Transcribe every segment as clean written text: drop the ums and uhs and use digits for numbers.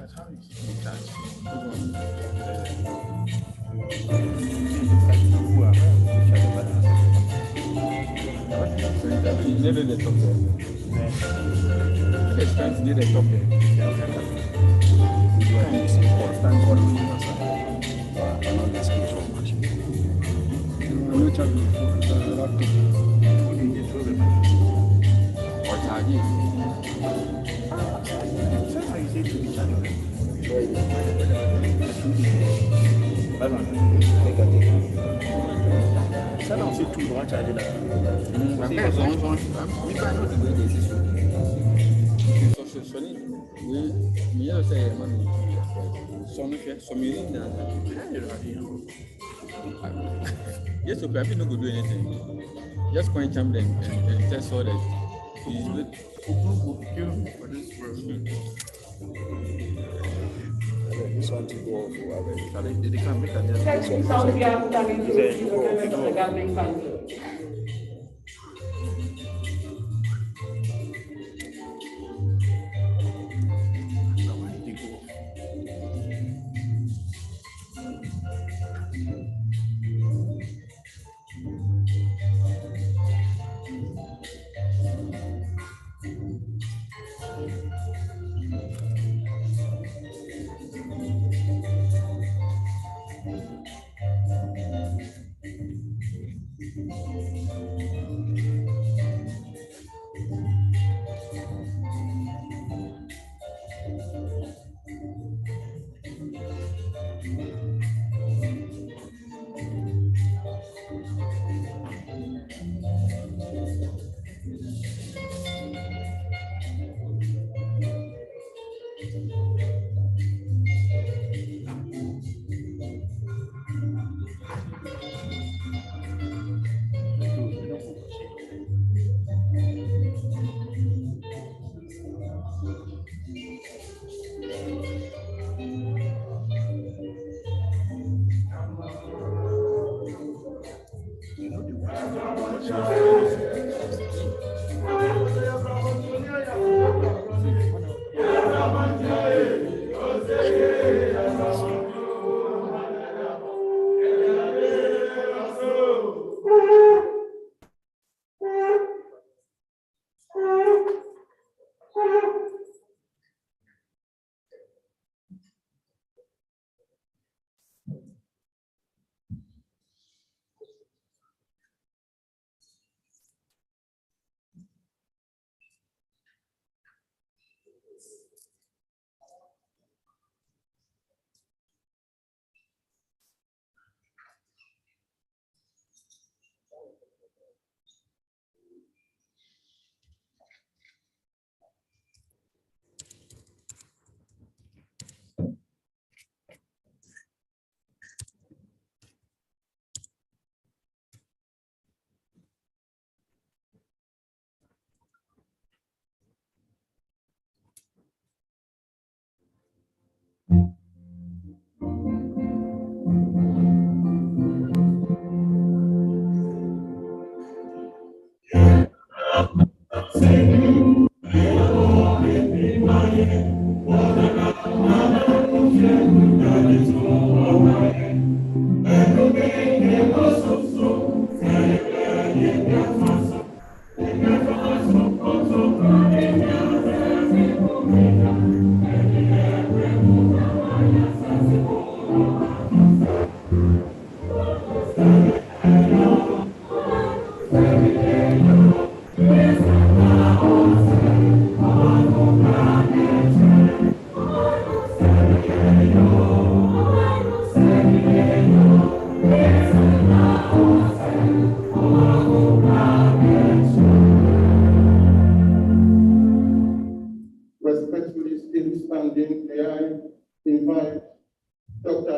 how is it charged? Never the top there. It's trying to do the top there. Stand for another space for machine. I'm not charging the laptop. Or charging. That's how you say to be charging. Ça là on sait tout droit charger là. Yes, so perhaps not going to do anything. Just point him and test all that he's good. This one to go off. They can make a Respectfully still standing, may I invite Dr.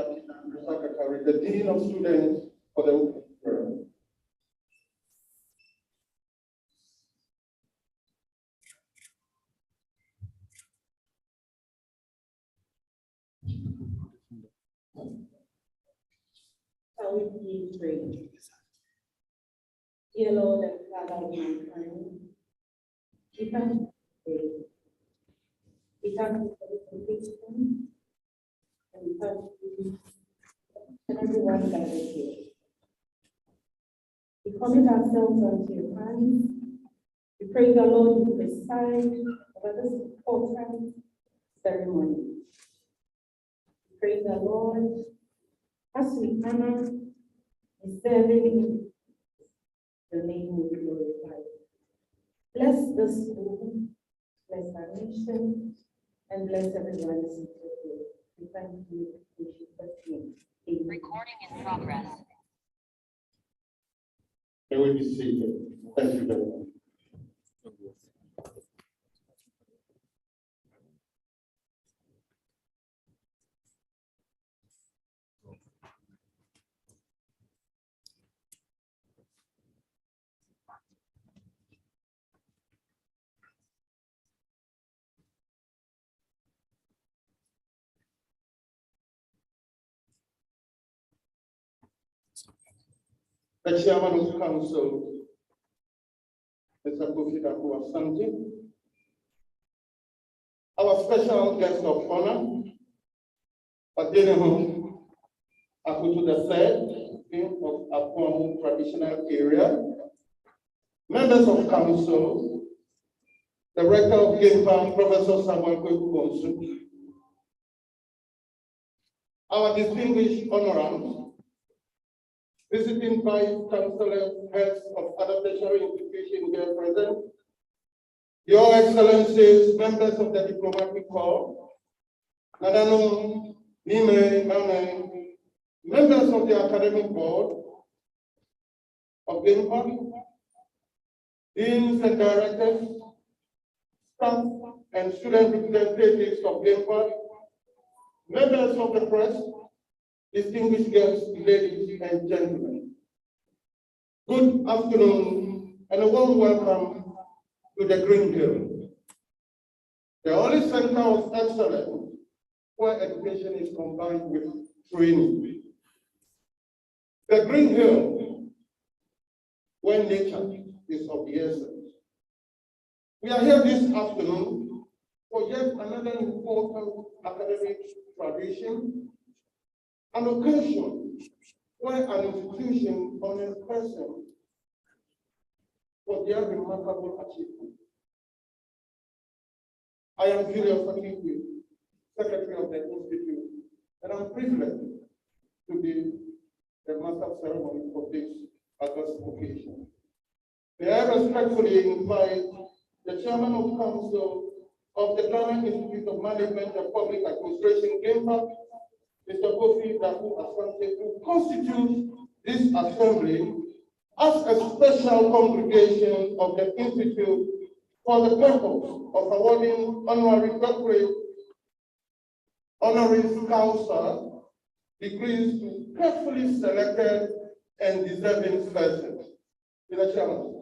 Sakakari, the Dean of Students, for the opening prayer. Shall we please pray? Dear Lord and Father of mankind, we thank you today We thank you for the conviction, and we thank you for everyone gathered here. We commit ourselves unto your hands. We pray the Lord you preside over this important ceremony. We pray the Lord as we honor the serving, the name will be glorified. Bless this room, bless our nation, and bless everyone seated here. We thank you in Jesus' name. Amen. Recording in progress. May we be seated. Thank you very much. The Chairman of Council, Mr. Kofi Daku Asante, our special guest of honor, Adenehu Akutu III, King of Apuamu Traditional Area, members of council, the rector of GIMPA, Professor Samuel Kweku, our distinguished honorees, visiting vice chancellors, heads of other tertiary institutions here present, Your Excellencies, members of the diplomatic corps, Nadano, Nime, Nane, members of the academic board of GIMPA, deans and directors, staff and student representatives of GIMPA, members of the press, distinguished guests, ladies and gentlemen. Good afternoon and a warm welcome to the Green Hill, the only center of excellence where education is combined with training. The Green Hill, where nature is of the essence. We are here this afternoon for yet another important academic tradition, an occasion where an institution honors persons for their remarkable achievement. I am Julius Akikwe, Secretary of the Institute, and I'm privileged to be the master of ceremony for this august occasion. May I respectfully invite the Chairman of Council of the Ghana Institute of Management and Public Administration, GIMPA, Mr. Kofi Daku Asante, to constitute this assembly as a special congregation of the Institute for the purpose of awarding honorary doctorate, honoris causa degrees to carefully selected and deserving persons. Mr. Chairman.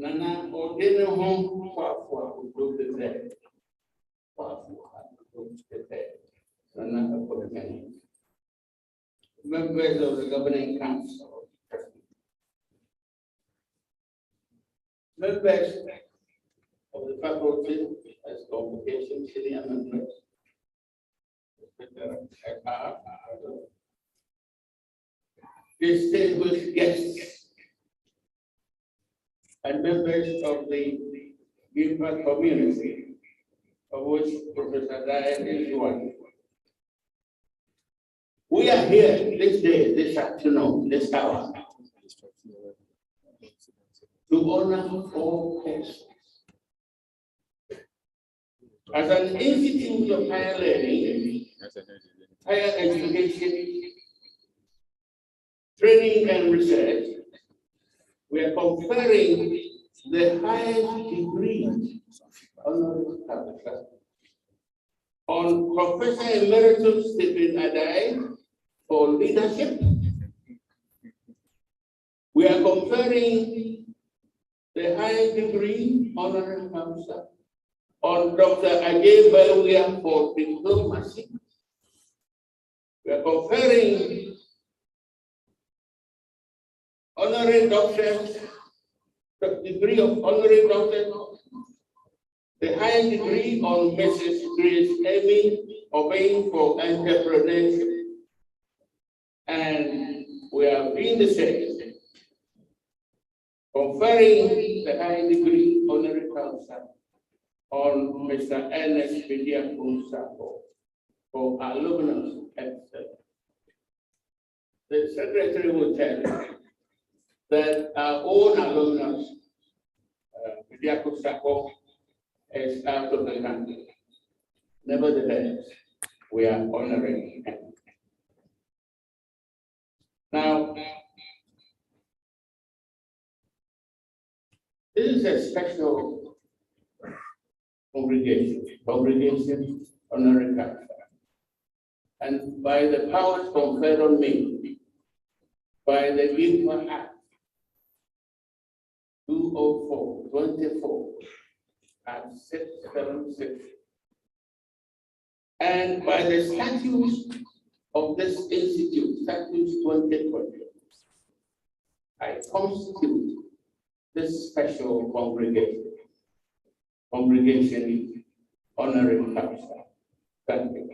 Nana ordene home for group the bed. Nana appointment. Members of the governing council. Members of the faculty as convocation senior members. Distinguished guests and members of the GIMPA community, of which Professor Diane is one. We are here this day, this afternoon, this hour, to honor all persons. As an institute of higher learning, higher education, training and research, we are conferring the highest degree honorary causa on Professor Emeritus Stephen Adai for leadership. We are conferring the highest degree honorary causa on Dr. Ajay Baluya for diplomacy. We are conferring honorary doctorate, the degree of honorary doctorate, the highest degree on Mrs. Grace Amy Obeying for entrepreneurship. And we are doing the same, conferring the highest degree honorary causa on Mr. Ernest Bidiakunsako for alumnus excellence. The secretary will tell you that our own alumnus, Bidiakunsako, is out of the country. Nevertheless, we are honoring him. Now, this is a special congregation honorary causa. And by the powers conferred on me by the GIMPA Act 204/24 at 676, and by the statutes of this institute, statutes 2020, I constitute this special congregation honorary causa. Thank you.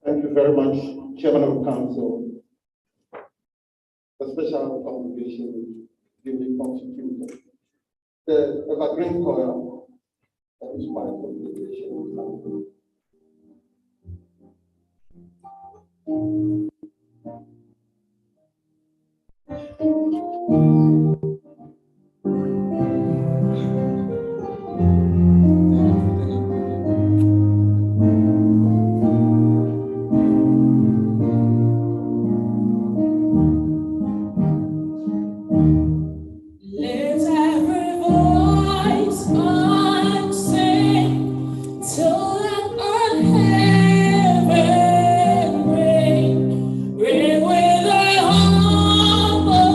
Thank you very much, Chairman of Council. The special congregation duly constituted. The evergreen choir, that is my congregation. Bring with a humble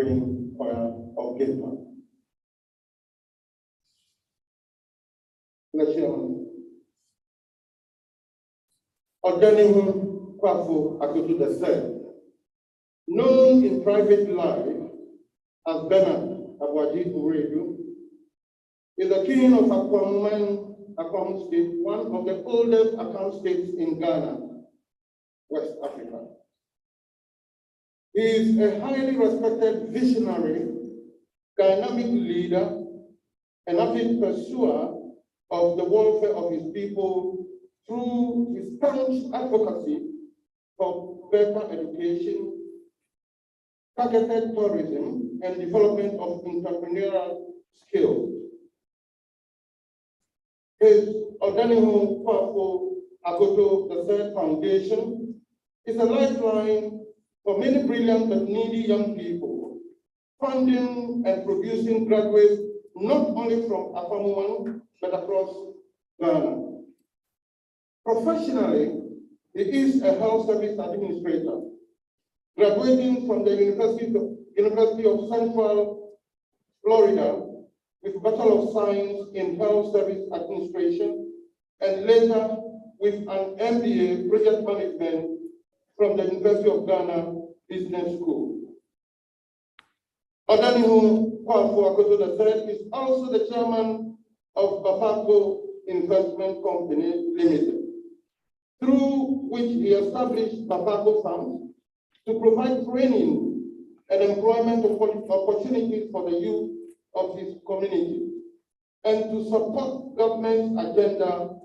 gathering choir of GIMPA. Let's hear Odanihu Kwafu Akutu III, known in private life as Bernard Abwaji Uredu, is the king of Akwam State, one of the oldest Akan states in Ghana, West Africa. He is a highly respected visionary, dynamic leader, and avid pursuer of the welfare of his people through his staunch advocacy for better education, targeted tourism, and development of entrepreneurial skills. His Odanihu Kwafu Akoto III Foundation is a lifeline for many brilliant and needy young people, funding and producing graduates not only from Afamuman, but across Ghana. Professionally, he is a health service administrator, graduating from the University of Central Florida with Bachelor of Science in Health Service Administration, and later with an MBA Project Management from the University of Ghana Business School. Odanihu Kwafu Akoto III is also the chairman of Bapako Investment Company Limited, through which he established Bapako Farms to provide training and employment opportunities for the youth of his community, and to support government's agenda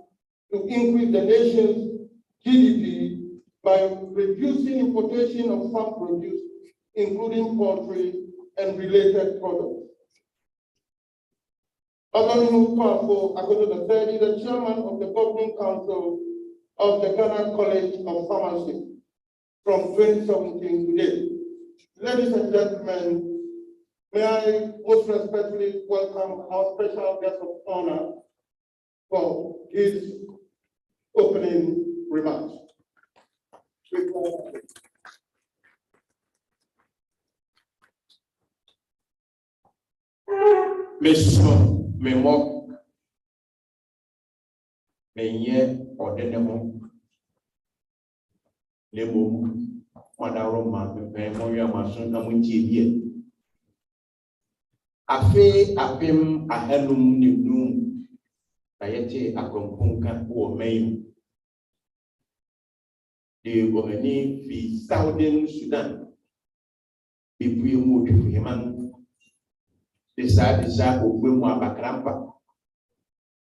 to increase the nation's GDP by reducing importation of farm produce, including poultry and related products. Odanihu Kwafu Akoto III is the chairman of the Governing Council of the Ghana College of Pharmacy from 2017 to date. Ladies and gentlemen, may I most respectfully welcome our special guest of honor for his opening remarks. Meso memo menye odenemo lebo madaro ma memo ya maso na munjie afe apem ahelum ninu na yete akonkunka wo meyu de gomeni fi Southern Sudan bibuye mu odu heman desa ogbe mu abakrampa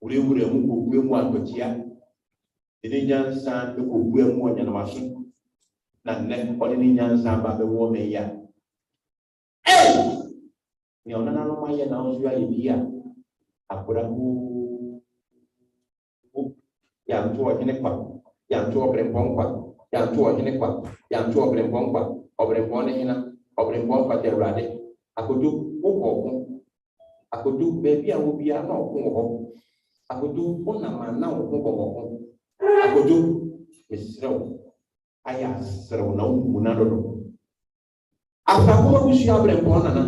wure mu ogbe mu akotia ene nyansa ogbe mu onyanamaso na ne odeni nyansa ba be wo me ya ni onana no maye na ozu aye bia akura ku ya ntu ohene kwa ya ntu obrempon kwa ya ntu ohene kwa ya ntu obrempon kwa obrempon ne hina obrempon kwa terade akodu ukoko akodu bebi a obia na okun ho akodu onama na okun gogo akodu mesrew aya srew na umu na dodo afako busu abrempon na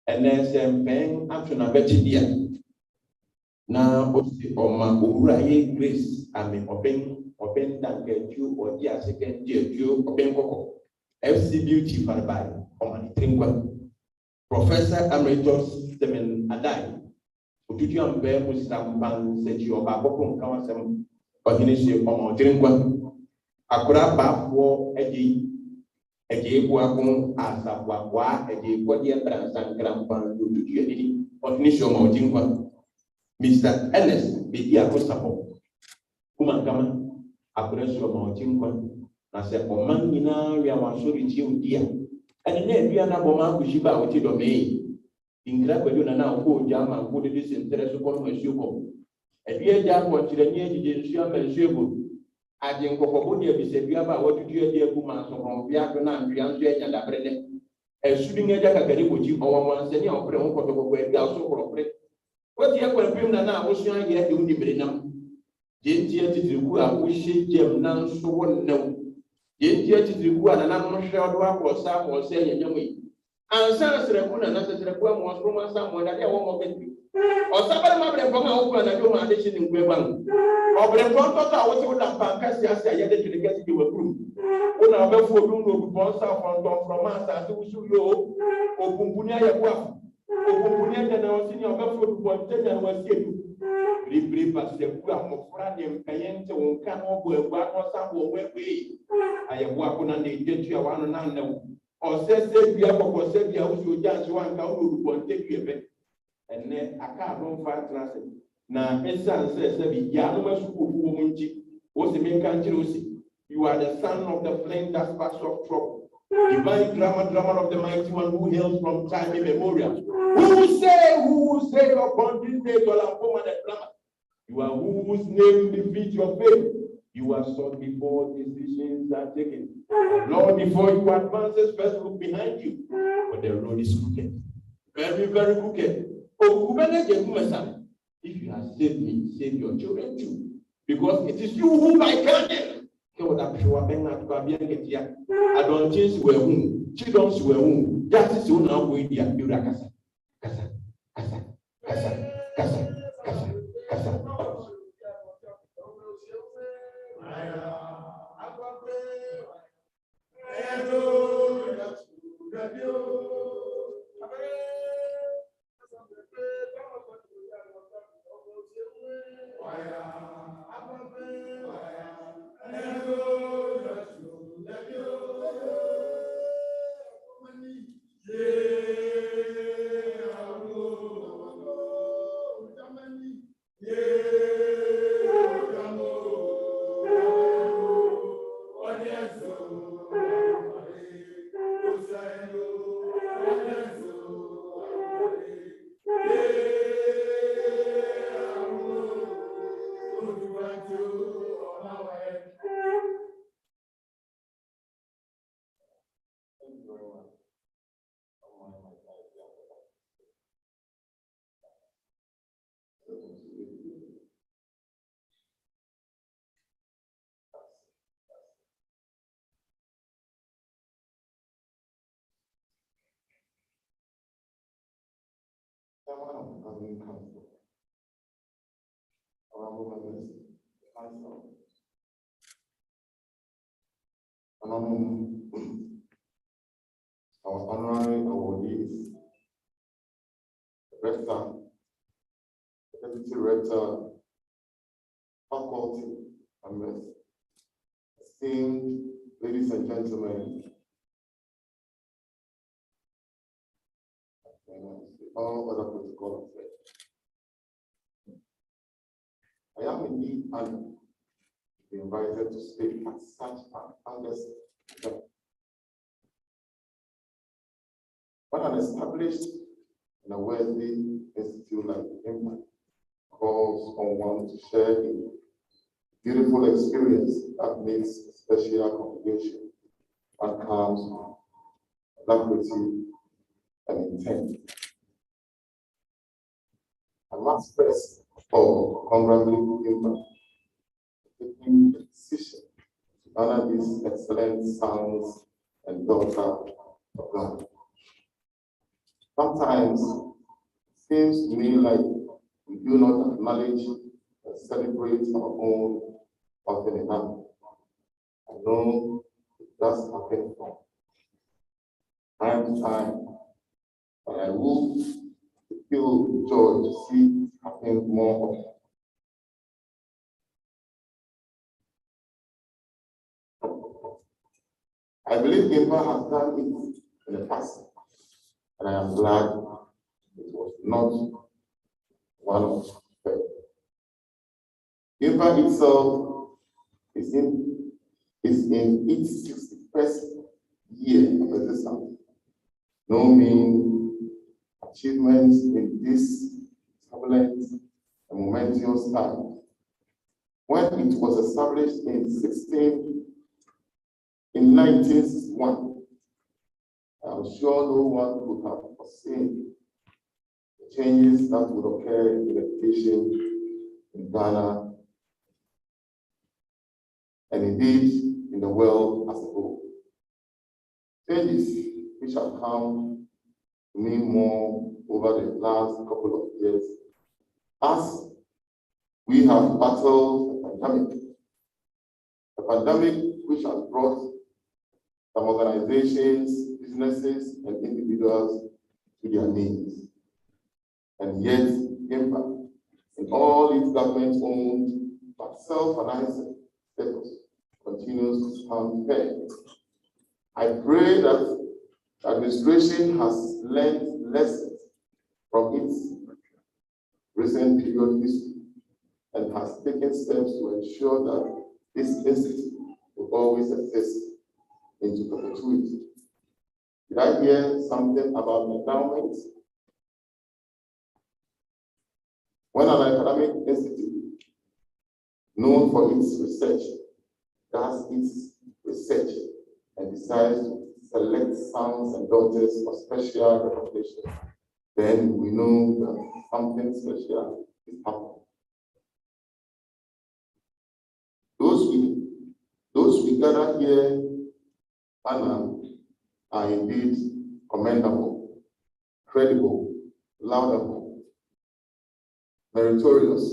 ene sempen atuna betidia na osi oma owura ye Grace ami open dankeju odi aseke jeju open koko FC Beauty farbai omani trinkwa Professor Emeritus Temen Adai otutu ambe musamban seji oba boko nkawa sem ohinisi omo trinkwa akura bafo eji ebu akun asabwa kwa eji kwodi ebransan krampan otutu edini ohinisi omo trinkwa Mr. Ernest Bedi Akosapo kuma kama akura so omo trinkwa na se oman nyina wi awasori ti odia ani na ebia na boma kushiba oti do me ingra kwado na ko jama ko de sentere so ko ma shuko ebia ja ko tire ni ejije nsu ama nsuego aje nkokoko de bi se bia ba watutu de agu ma so ron bia do na ndua nsu enya da brede esudi ngeja kakari boji owanwan se ni opre won kotoko ebia so korofre wati ya kwa pim na osu an ye de uni berenam je ntia titiriku a wo hye jem na nso wonnew Yentia titiriku anana no hwe odo akosa akosa yenyamu And Sans Recuna, Nasa was Roman someone that they won't get me. Or somebody might have come out and I do my addition in Quebec. Or the front of our water that Pancassia said to get you a room. When I went for room to Bonsa from us, I do you, or Pumpunia, or Pumpunia, and I was in your Buffalo to Pontaine and was here. Brief as the Guam of Franium, Cayenne, or Camo, where one was some way. I have worked on the Gentry one another. Or says, we have a Sabia who just one cow who won't take you a bit. And then I can't run fast transit. Now, his son says, Yama school was the main country. You are the son of the flame that sparks of trouble. Divine drama of the mighty one who hails from time immemorial. Who say upon this day, you are whose name defeats your faith. You are sought before decisions are taken. Lord, before you advances, first look behind you. But the road is crooked. Very, very crooked. Oh, if you have saved me, save your children too. Because it is you whom I can. I don't change where whom. Children were whom. That is who now we are. Kasa. Our honorary awardees, rector, deputy rector, faculty members, esteemed ladies and gentlemen, all other protocol affairs. I am indeed honored to be invited to speak at such an august event. When an established and a worthy institute like GIMPA calls on one to share a beautiful experience that makes a special congregation and comes alacrity and intent. I must first of all congratulate GIMPA for taking the decision to honor these excellent sons and daughters of God. Sometimes it seems to me like we do not acknowledge and celebrate our own often enough. I know it does happen from time to time, but I would feel joy to see it happen more often. I believe GIMPA has done it in the past, and I am glad it was not one of them. GIMPA itself is in its 61st year of existence. No mean achievements in this turbulent and momentous time. When it was established in 1961, I'm sure no one would have foreseen the changes that would occur in education in Ghana and indeed in the world as a whole. Changes which have come to me more over the last couple of years as we have battled a pandemic which has brought some organizations, businesses, and individuals to their knees. And yet, GIMPA, in all its government-owned but self-financing status, continues to stand firm. I pray that the administration has learned lessons from its recent period history and has taken steps to ensure that this institute will always exist into perpetuity. Did I hear something about endowments? When an academic institute known for its research does its research and decides to select sons and daughters for special recognition, then we know that something special is happening. Those we gather here, Anna, are indeed commendable, credible, laudable, meritorious.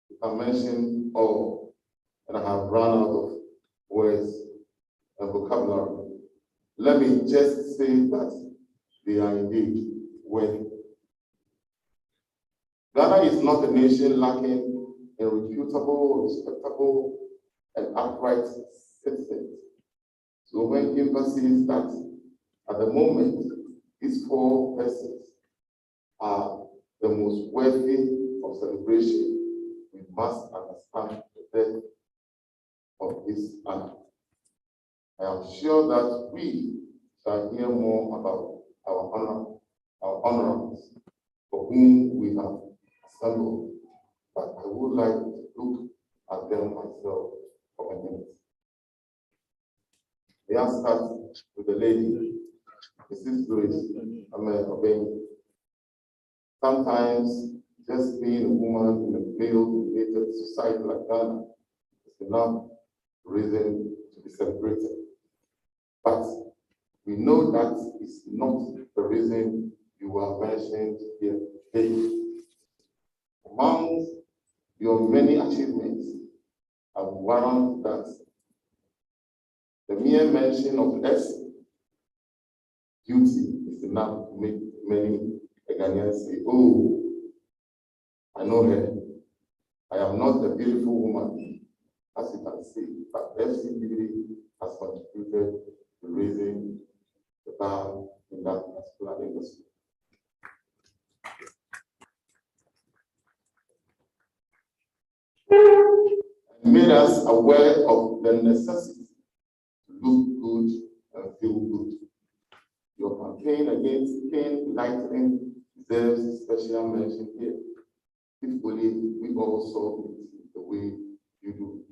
You can mention all, and I have run out of words and vocabulary. Let me just say that they are indeed worthy. Ghana is not a nation lacking in reputable, respectable, and upright citizens. So when GIMPA says that at the moment, these four persons are the most worthy of celebration, we must understand the depth of this honor. I am sure that we shall hear more about our honorables for whom we have assembled, but I would like to look at them myself for a minute. May I start with the lady, Mrs. Grace Obeying. Sometimes just being a woman in a male-dominated society like Ghana is enough reason to be celebrated. But we know that is not the reason you are mentioned here today. Among your many achievements, I warrant that the mere mention of S duty is enough to make many Ghanaians say, oh, I know her. I am not a beautiful woman, as you can see, but FCPD has contributed to raising the bar in that particular industry. And made us aware of the necessity to look good and feel good. Your campaign against pain lightening deserves special mention here. If only we all saw it the way you do.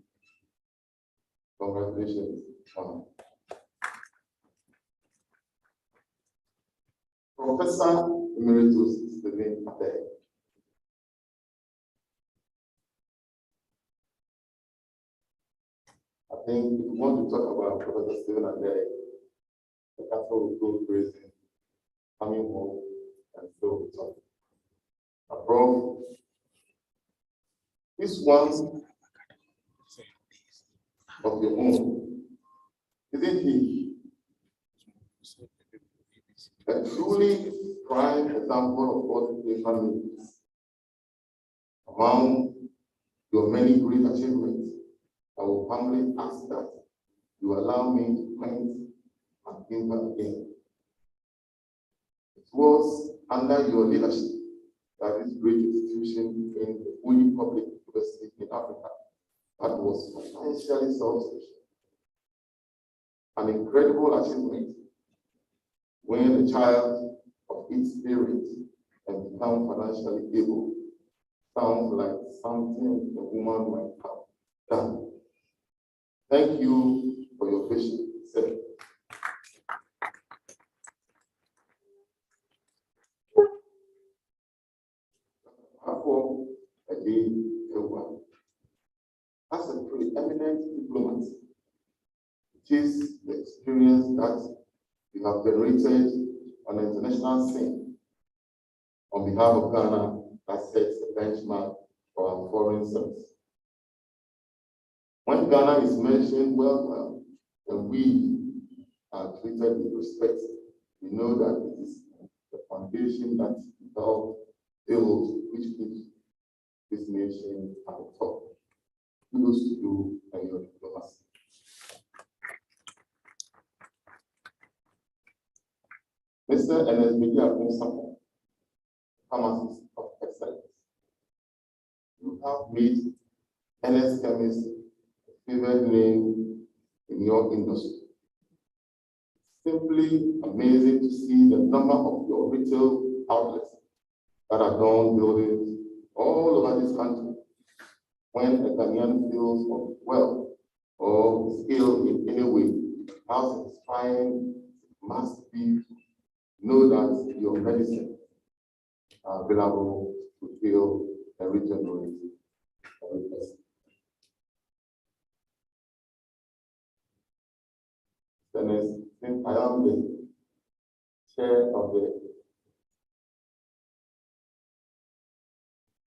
Congratulations. Professor Emeritus Stephen Ade. I think if we want to talk about Professor Stephen Ade, the castle will go crazy, coming home, and so we talk. Prof, this one of your own, isn't he a truly prime example of what the family is? Among your many great achievements, I will humbly ask that you allow me to point and GIMPA again. It was under your leadership that this great institution in the only public university in Africa that was financially self-sufficient. An incredible achievement when a child of its parents can become financially able. Sounds like something a woman might have done. Thank you for your patience, sir. As a preeminent diplomat, it is the experience that you have generated an international scene on behalf of Ghana that sets a benchmark for our foreign service. When Ghana is mentioned, well, and we are treated with respect, we know that it is the foundation that helps build which keeps this nation at the top. Kudos to you and your diplomacy. Mr. Ernest Media Ponsako, Pharmacist of Excellence. You have made NS Chemist a favored name in your industry. Simply amazing to see the number of your retail outlets that are done buildings all over this country. When a Ghanaian feels unwell or ill in any way, how satisfying must be. Know that your medicine are available to heal and regenerate every person. Then, since I am the chair of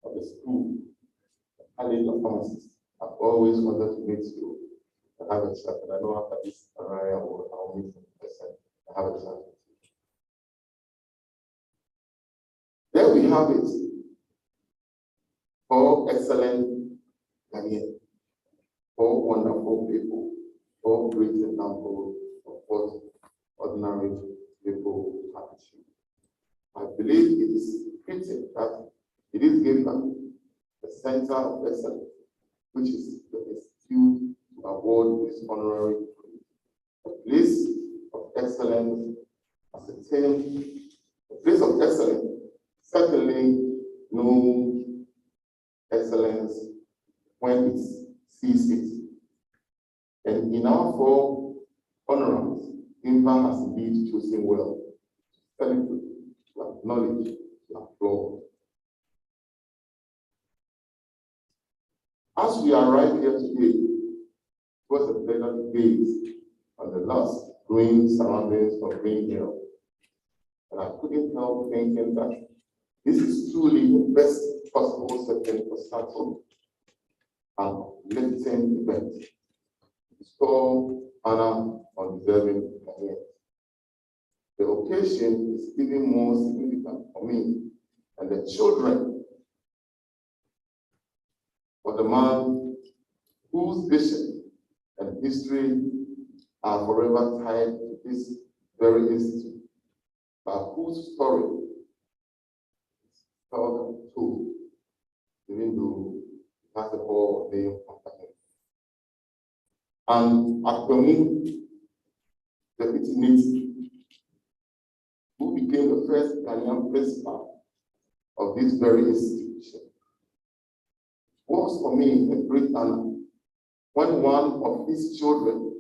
the school, College of Pharmacists, I've always wanted to meet you and have a chat. And I know after this, I'll meet in person and have a chat. There we have it. 4 excellent Ghanaians, 4 wonderful people, 4 great examples of what ordinary people have achieved. I believe it is fitting that it is GIMPA, the Center of Excellence, which is the institute to award this honorary degree. The place of excellence as a term, the place of excellence, certainly no excellence when it sees it. And in our 4 honoraries, GIMPA has indeed chosen well to celebrate, to acknowledge, to applaud. As we arrive here today, it was a pleasure to gaze on the lush green surroundings of Green Hill. And I couldn't help thinking that this is truly the best possible setting for starting an uplifting event to bestow honor on deserving Ghanaians. The occasion is even more significant for me and the children of the man whose vision and history are forever tied to this very institute, but whose story is seldom told, even though it has a whole name after him. And Akpemu, Deputy Nate, who became the first Ghanaian principal of this very institution, was for me a great honor when one of his children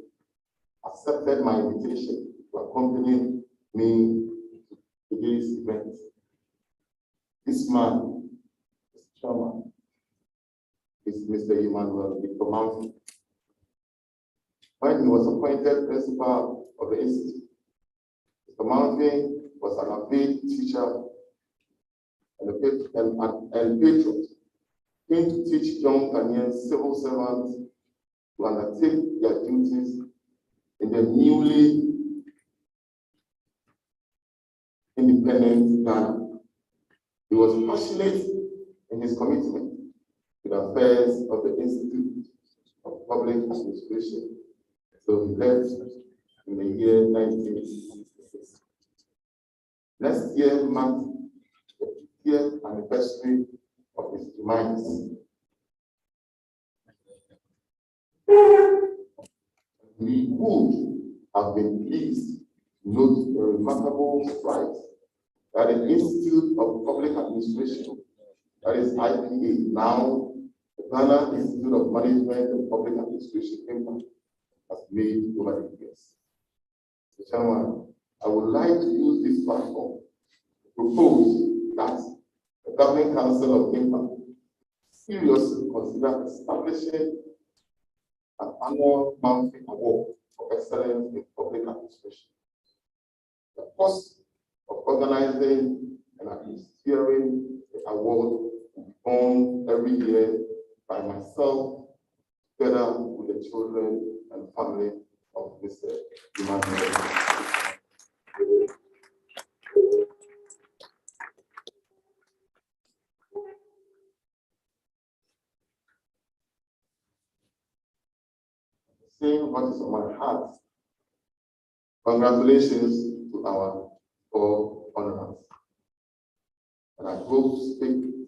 accepted my invitation to accompany me to today's event. This man, this chairman, is Mr. Emmanuel Victor. When he was appointed principal of the institute, Mr. Mountain was an avid teacher and patron, came to teach young Ghanaian civil servants to undertake their duties in the newly independent Ghana. He was passionate in his commitment to the affairs of the Institute of Public Administration. So he left in the year 1966. Next year marked the 50th anniversary of his demise. We would have been pleased to note the remarkable strides that the Institute of Public Administration, that is IPA, now the Ghana Institute of Management and Public Administration, GIMPA, has made over the years. Mr. Chairman, I would like to use this platform to propose that the Governing Council of GIMPA seriously consider establishing an annual monthly award for excellence in public administration. The cost of organizing and administering the award on every year by myself, together with the children and family of Mr. Emmanuel. Saying what is on my heart. Congratulations to our four honorees. And I hope to speak to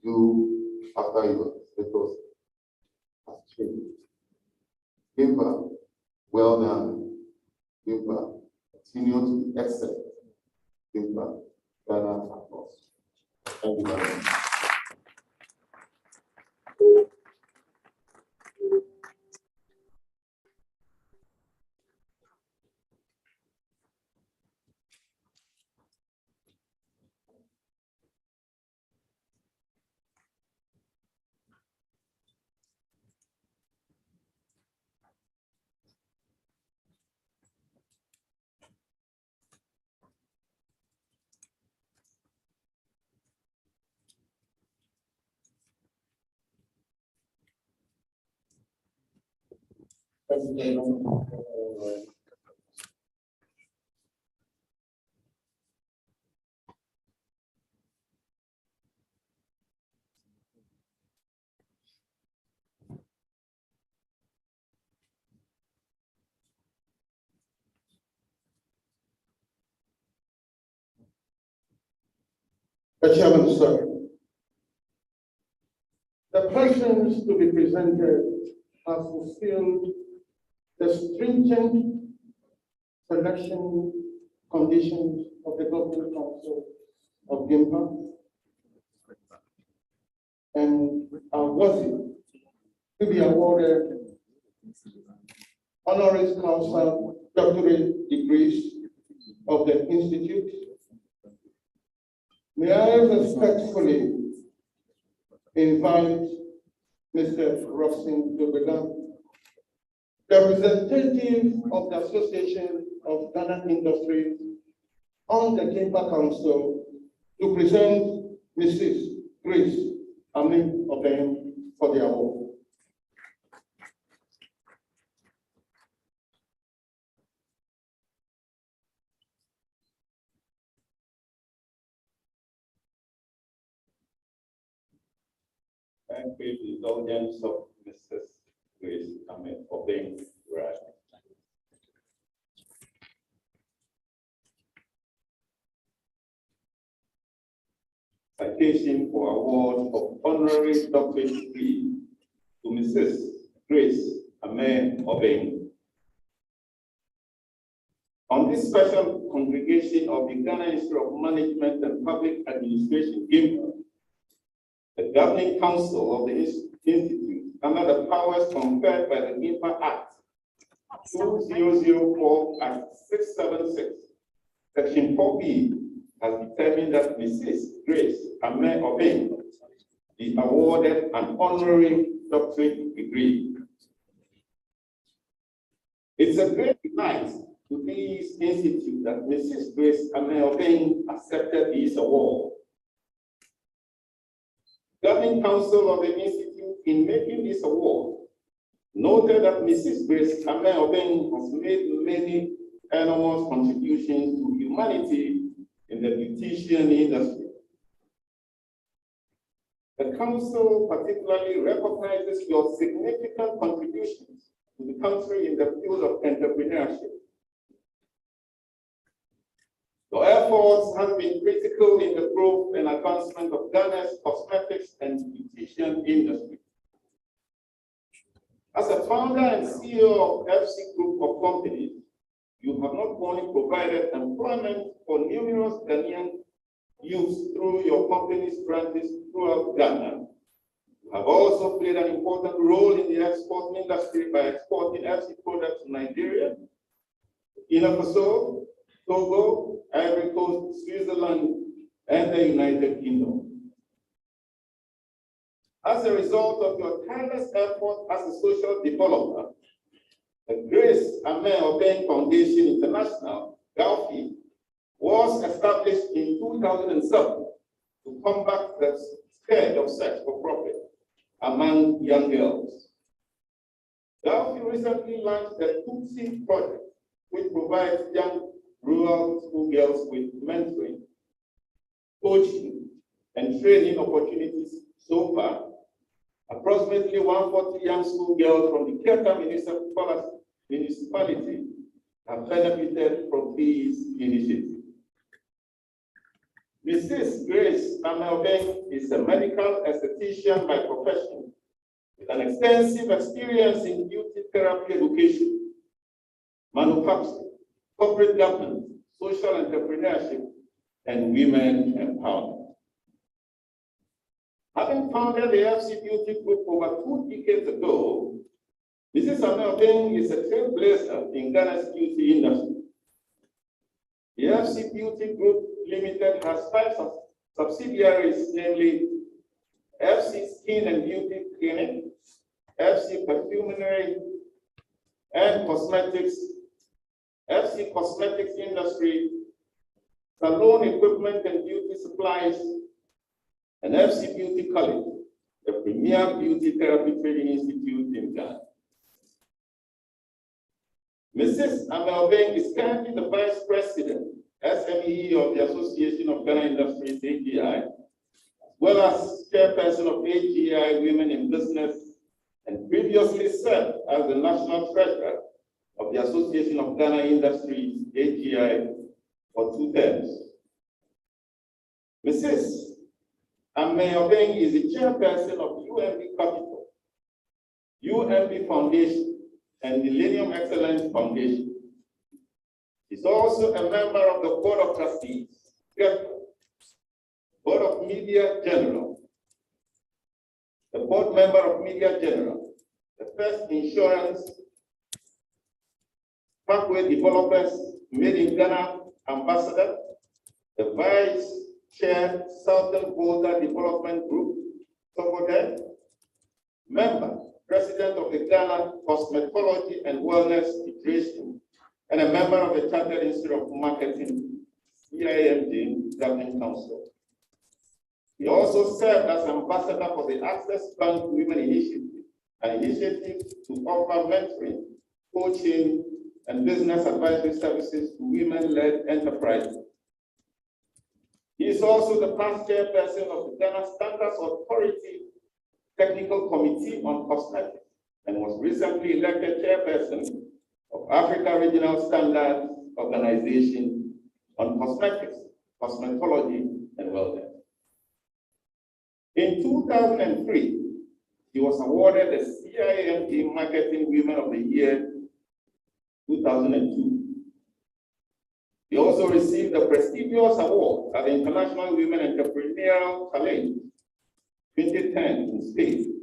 you after your status has changed. GIMPA, well done. GIMPA, continue to be excellent. GIMPA, Ghana applause. Thank you very much. Chairman, sir, the persons to be presented have fulfilled the stringent selection conditions of the Governing Council of GIMPA and are worthy to be awarded honoris causa doctorate degrees of the Institute. May I respectfully invite Mr. Robson Dobela, representative of the Association of Ghana Industries on the GIMPA Council, to present Mrs. Grace Amin Obeng for the award. And with the indulgence of Mrs. Grace Amin Obeng, right. Citation for award of honorary doctorate degree to Mrs. Grace Amin Obeng. On this special congregation of the Ghana Institute of Management and Public Administration, GIMPA, the Governing Council of the Institute, under the powers conferred by the GIMPA Act 2004 Act 676, Section 4B, has determined that Mrs. Grace Amin Obeng be awarded an honorary doctorate degree. It's a great delight to this institute that Mrs. Grace Amin Obeng accepted this award. Governing Council of the Institute, in making this award, noted that Mrs. Grace Amin Obeng has made many enormous contributions to humanity in the beautician industry. The Council particularly recognizes your significant contributions to the country in the field of entrepreneurship. Your efforts have been critical in the growth and advancement of Ghana's cosmetics and beautician industry. As a founder and CEO of FC Group of Companies, you have not only provided employment for numerous Ghanaian youths through your company's branches throughout Ghana, you have also played an important role in the export industry by exporting FC products to Nigeria, Burkina Faso, Togo, Ivory Coast, Switzerland, and the United Kingdom. As a result of your tireless effort as a social developer, the Grace Amin Obeng Foundation International, GALFI, was established in 2007 to combat the scourge of sex for profit among young girls. Delphi recently launched the Tutsi project, which provides young rural schoolgirls with mentoring, coaching, and training opportunities. So far, approximately 140 young schoolgirls from the Keta municipality have benefited from these initiatives. Mrs. Grace Amelbeng is a medical esthetician by profession with an extensive experience in beauty therapy education, manufacturing, corporate governance, social entrepreneurship, and women empowerment. Having founded the FC Beauty Group over 2 decades ago, Mrs. Amelbeng is a trailblazer in Ghana's beauty industry. The FC Beauty Group Limited has 5 subsidiaries, namely FC Skin and Beauty Clinic, FC Perfumery and Cosmetics, FC Cosmetics Industry, Salon Equipment and Beauty Supplies, and FC Beauty College, the premier beauty therapy training institute in Ghana. Mrs. Amelbeng is currently the Vice President, SME of the Association of Ghana Industries, AGI, as well as Chairperson of AGI Women in Business, and previously served as the National Treasurer of the Association of Ghana Industries, AGI, for 2 terms. Mrs. Amelbeng is the Chairperson of UMB Capital, UMB Foundation, and Millennium Excellence Foundation. She's also a member of the Board of Trustees, Board of Media General, the Board Member of Media General, the First Insurance, Parkway Developers, Made in Ghana Ambassador, the Vice Chair, Southern Boulder Development Group, Sokodet, Member, President of the Ghana Cosmetology and Wellness Federation, and a member of the Chartered Institute of Marketing, CIMD Governing Council. He also served as ambassador for the Access Bank Women Initiative, an initiative to offer mentoring, coaching, and business advisory services to women-led enterprises. He is also the past chairperson of the Ghana Standards Authority Technical Committee on Cosmetics and was recently elected chairperson of Africa Regional Standards Organization on Cosmetics, Cosmetology, and Wellness. In 2003, he was awarded the CIMD Marketing Women of the Year 2002. He also received the prestigious award at the International Women Entrepreneurial Challenge 2010 in Spain.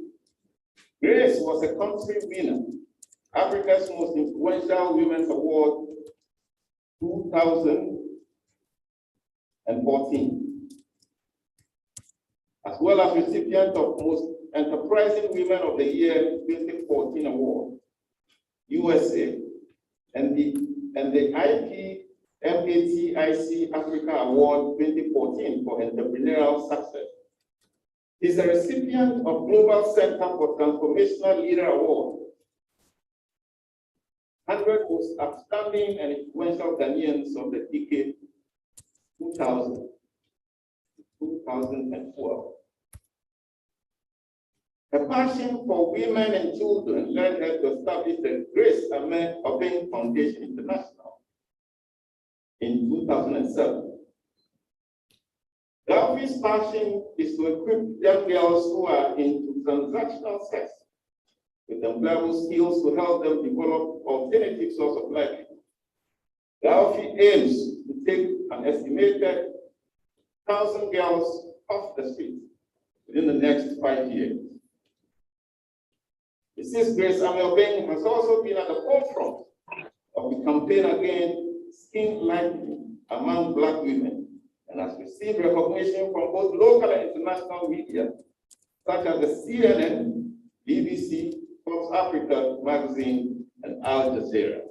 Grace was a country winner, Africa's Most Influential Women's Award 2014, as well as recipient of Most Enterprising Women of the Year 2014 Award, USA, and the IPMATIC Africa Award 2014 for entrepreneurial success. He's a recipient of Global Center for Transformational Leader Award, 100 Most Outstanding and Influential Ghanaians of the decade 2000 to 2012. Her passion for women and children led her to establish the Grace Amelbeng Foundation International in 2007. Delphi's passion is to equip young girls who are into transactional sex with employable skills to help them develop alternative source of livelihood. Delphi aims to take an estimated 1,000 girls off the street within the next 5 years. Mrs. Grace Amelbeng has also been at the forefront of the campaign against skin lightening among Black women and has received recognition from both local and international media, such as the CNN, BBC, Fox Africa magazine, and Al Jazeera.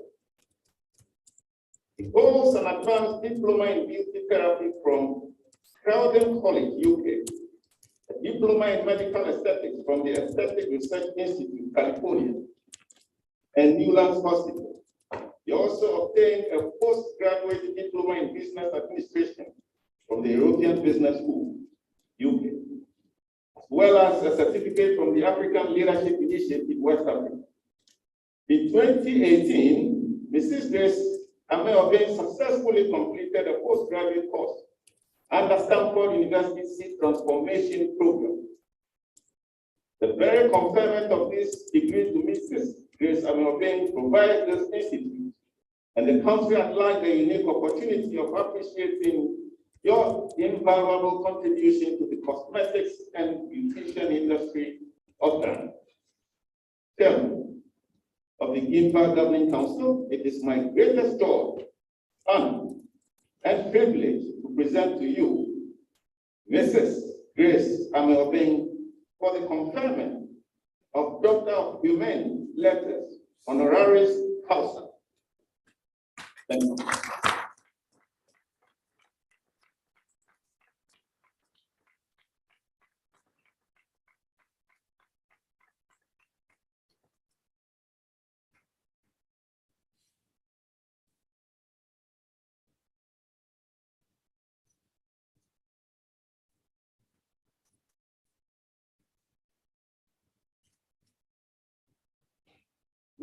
He holds an advanced diploma in beauty therapy from Crowden College, UK, a diploma in medical aesthetics from the Aesthetic Research Institute, California, and Newlands Hospital. He also obtained a postgraduate diploma in business administration from the European Business School, UK, as well as a certificate from the African Leadership Initiative, West Africa. In 2018, Mrs. Grace Ameobeng successfully completed a postgraduate course under Stanford University Seed Transformation Program. The very conferment of this degree to Mrs. Grace Ameobeng provides this institute and the country at large the unique opportunity of appreciating your invaluable contribution to the cosmetics and beautician industry of Ghana. Chairman of the GIMPA Governing Council, it is my greatest joy, honor, and privilege to present to you Mrs. Grace Ameobeng for the conferment of Doctor of Humane Letters, Honorary Causa. Thank you.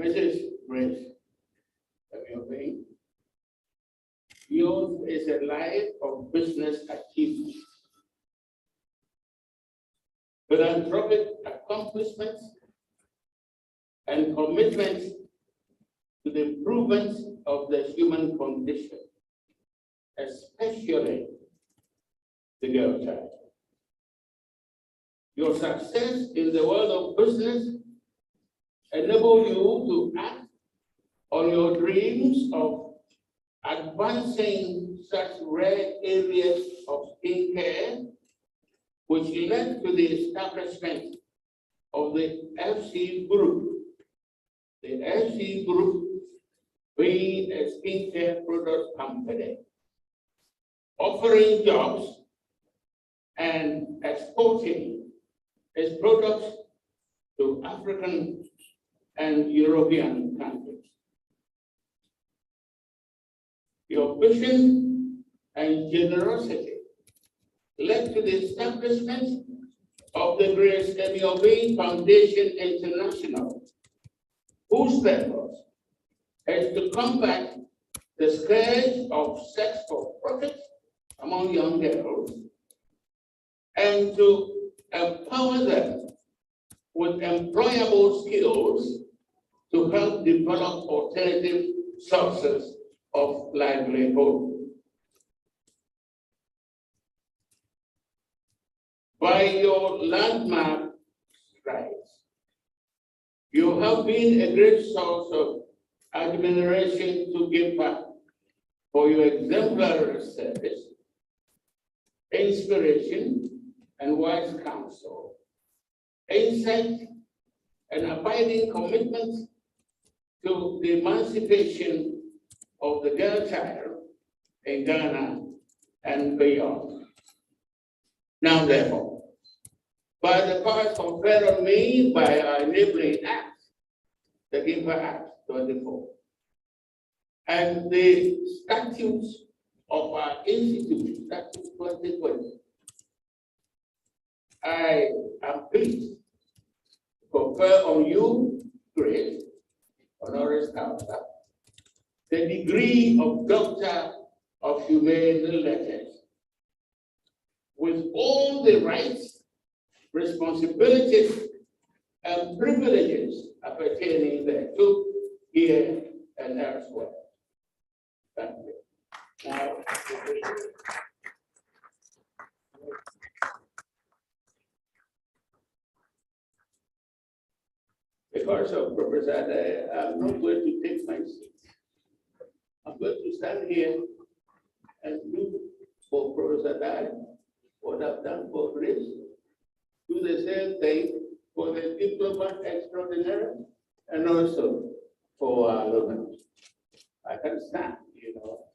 Mrs. Grace Ameobeng, yours is a life of business achievement, philanthropic accomplishments, and commitment to the improvement of the human condition, especially the girl child. Your success in the world of business enable you to act on your dreams of advancing such rare areas of skincare, which led to the establishment of the FC Group. The FC Group being a skincare product company, offering jobs and exporting its products to African and European countries. Your vision and generosity led to the establishment of the Grace Ameobeng Foundation International, whose purpose is to combat the scourge of sex for profit among young girls and to empower them with employable skills to help develop alternative sources of livelihood. By your landmark strides, you have been a great source of admiration to GIMPA for your exemplary service, inspiration, and wise counsel, insight, and abiding commitment to the emancipation of the girl child in Ghana and beyond. Now, therefore, by the powers conferred on me by our enabling act, the GIMPA Act 24, and the statutes of our institute, Statute 2020, I am pleased to confer on you, Grace, Honoris Causa, the degree of Doctor of Humane Letters, with all the rights, responsibilities, and privileges appertaining thereto here and elsewhere. Thank you. Now, because of Professor Adair, I'm not going to take my seat. I'm going to stand here and do for Professor Adair what I've done for Grace. Do the same thing for the diplomat extraordinary and also for our alumni. I can stand here. you know.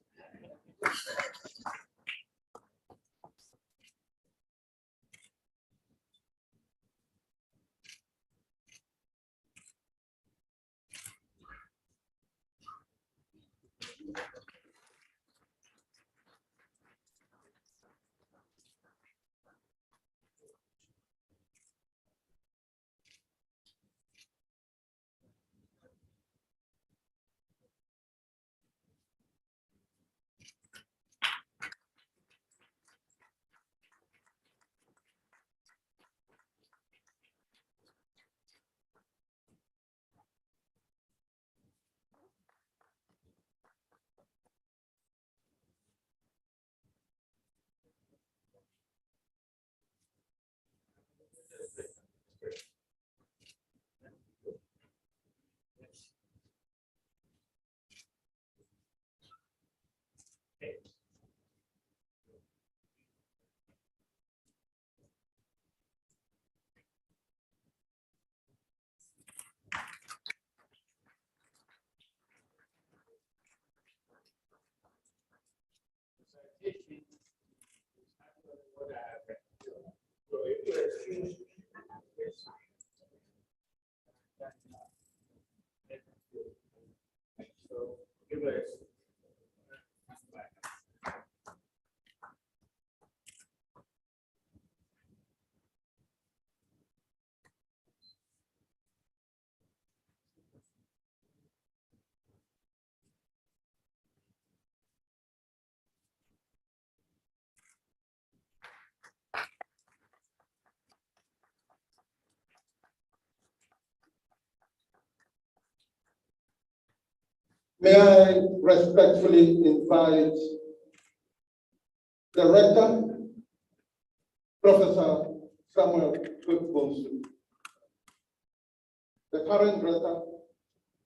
May I respectfully invite the rector, Professor Samuel Bonsu, the current rector,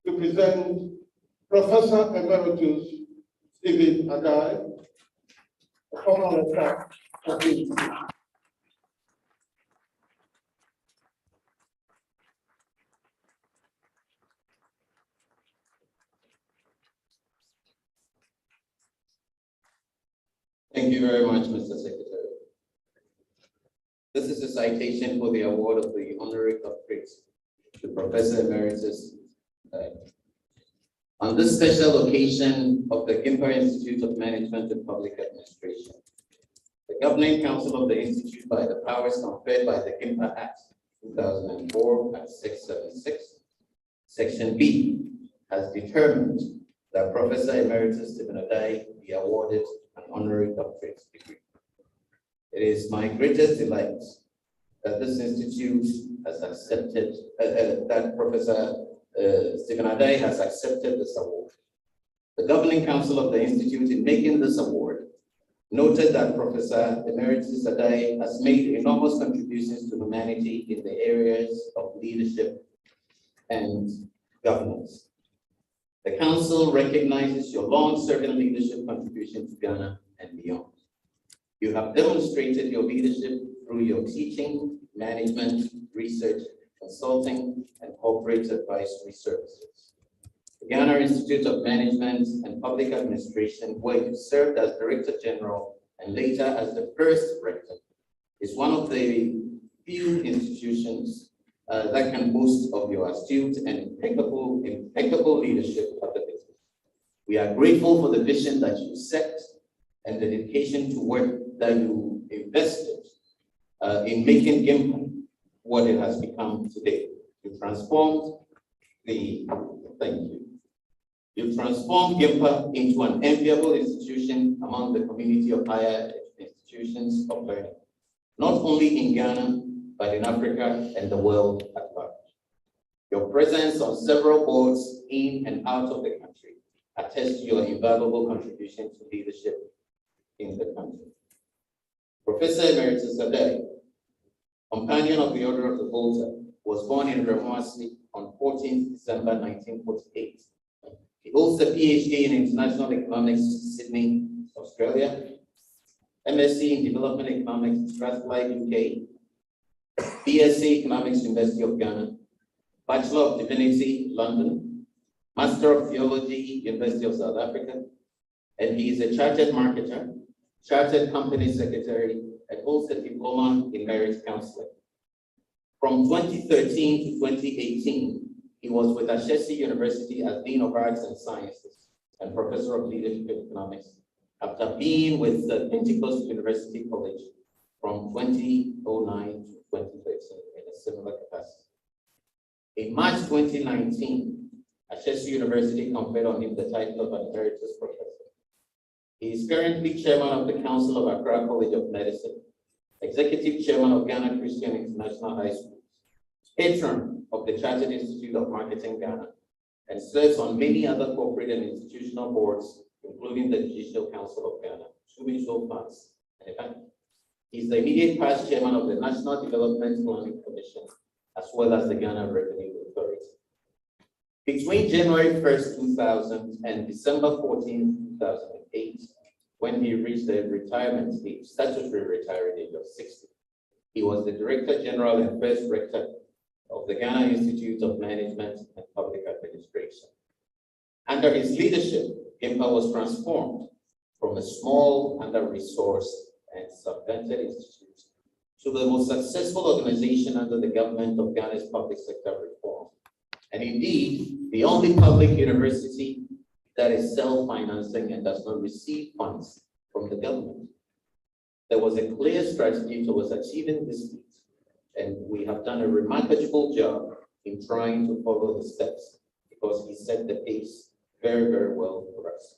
to present Professor Emeritus Stephen Adai, the former rector of the institute. Thank you very much, Mr. Secretary. This is a citation for the award of the Honorary Doctorate to Professor Emeritus. On this special occasion of the GIMPA Institute of Management and Public Administration, the Governing Council of the Institute, by the powers conferred by the GIMPA Act 2004 at 676, Section B, has determined that Professor Emeritus Stephen Adai be awarded an honorary doctorate degree. It is my greatest delight that this institute has accepted, that Professor Stephen Adai has accepted this award. The Governing Council of the Institute, in making this award, noted that Professor Emeritus Adai has made enormous contributions to humanity in the areas of leadership and governance. The Council recognizes your long-serving leadership contribution to Ghana and beyond. You have demonstrated your leadership through your teaching, management, research, consulting, and corporate advisory services. The Ghana Institute of Management and Public Administration, where you served as Director General and later as the first Rector, is one of the few institutions that can boast of your astute and impeccable leadership of the business. We are grateful for the vision that you set and the dedication to work that you invested in making GIMPA what it has become today. You transformed You transformed GIMPA into an enviable institution among the community of higher institutions of learning, not only in Ghana, but in Africa and the world at large. Your presence on several boards in and out of the country attests to your invaluable contribution to leadership in the country. Professor Emeritus Adai, Companion of the Order of the Volta, was born in Remouasi on 14th December 1948. He holds a PhD in International Economics, Sydney, Australia, MSc in Development Economics, Strathclyde, UK, BSc Economics, University of Ghana, Bachelor of Divinity, London, Master of Theology, University of South Africa, and he is a chartered marketer, chartered company secretary, and holds a diploma in marriage counseling. From 2013 to 2018, he was with Ashesi University as Dean of Arts and Sciences and Professor of Leadership and Economics, after being with the Pentecost University College from 2009 to 2013 in a similar capacity. In March 2019, Ashesi University conferred on him the title of an emeritus professor. He is currently chairman of the Council of Accra College of Medicine, executive chairman of Ghana Christian International High School, patron of the Chartered Institute of Marketing Ghana, and serves on many other corporate and institutional boards, including the Judicial Council of Ghana, two mutual funds, and a bank. He's the immediate past chairman of the National Development Planning Commission, as well as the Ghana Revenue Authority. Between January 1st, 2000 and December 14th, 2008, when he reached the retirement age, statutory retirement age of 60, he was the Director General and first Rector of the Ghana Institute of Management and Public Administration. Under his leadership, GIMPA was transformed from a small, under-resourced, and subvented institute to the most successful organization under the government of Ghana's public sector reform, and indeed, the only public university that is self-financing and does not receive funds from the government. There was a clear strategy towards achieving this feat, and we have done a remarkable job in trying to follow the steps because he set the pace very, very well for us.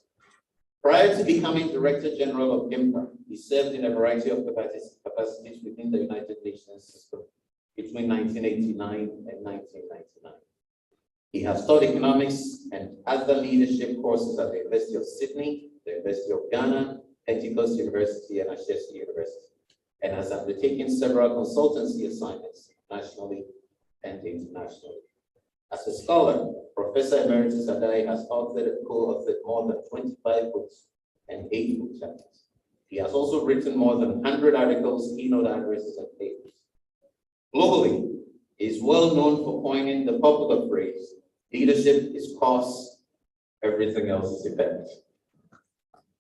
Prior to becoming Director General of GIMPA, he served in a variety of capacities within the United Nations system between 1989 and 1999. He has taught economics and other leadership courses at the University of Sydney, the University of Ghana, Pentecost University, and Ashesi University, and has undertaken several consultancy assignments nationally and internationally. As a scholar, Professor Emeritus Adai has authored and co-authored more than 25 books and 8 book chapters. He has also written more than 100 articles, keynote addresses, and papers. Globally, he is well known for coining the popular phrase, leadership is cost, everything else is effect.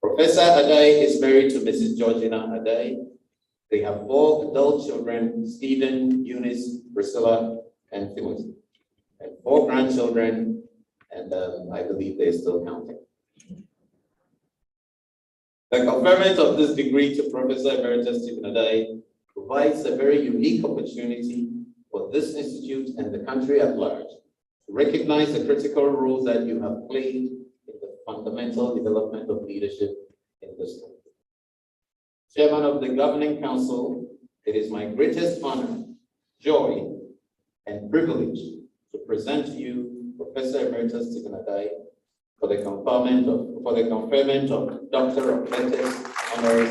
Professor Adai is married to Mrs. Georgina Adai. They have 4 adult children, Stephen, Eunice, Priscilla, and Timothy, and 4 grandchildren, and I believe they're still counting. The conferment of this degree to Professor Emeritus Stephen Adai provides a very unique opportunity for this institute and the country at large to recognize the critical role that you have played in the fundamental development of leadership in this country. Chairman of the Governing Council, it is my greatest honor, joy, and privilege to present to you Professor Emeritus Stephen Adai for the conferment of Doctor of Letters, Honorary.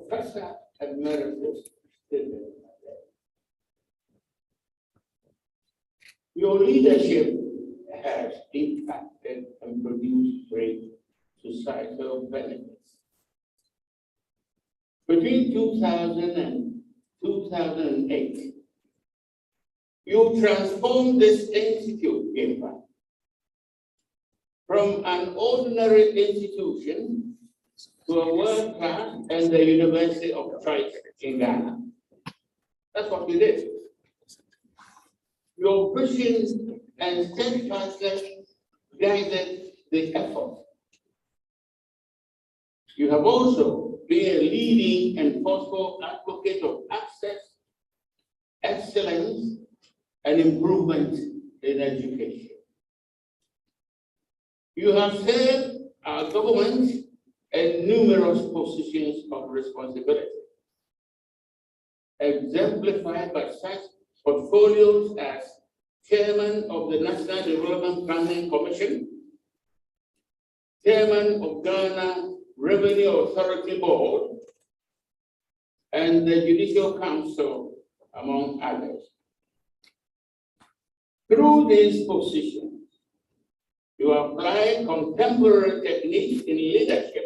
Professor Emeritus Stephen Adai. Your leadership has impacted and produced great societal benefits. Between 2000 and 2008, you transformed this institute, GIMPA, from an ordinary institution to a world class and the University of Choice in Ghana. That's what we did. Your vision and steadfastness guided the effort. You have also been a leading and forceful advocate of access, excellence, and improvement in education. You have served our government in numerous positions of responsibility, exemplified by such portfolios as Chairman of the National Development Planning Commission, Chairman of Ghana Revenue Authority Board, and the Judicial Council, among others. Through these positions, you apply contemporary techniques in leadership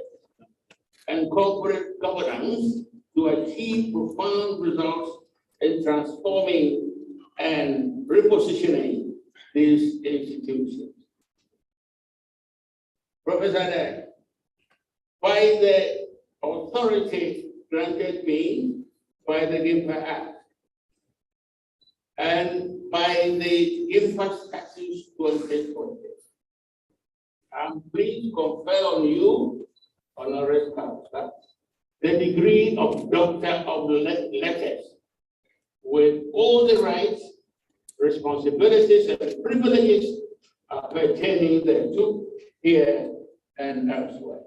and corporate governance to achieve profound results in transforming and repositioning these institutions. Professor Dek, by the authority granted me by the GIMPA Act and by the GIMPA Statutes 2020, I'm pleased to confer on you, Honorary Counselor, the degree of Doctor of Letters, with all the rights, responsibilities, and privileges pertaining thereto here and elsewhere.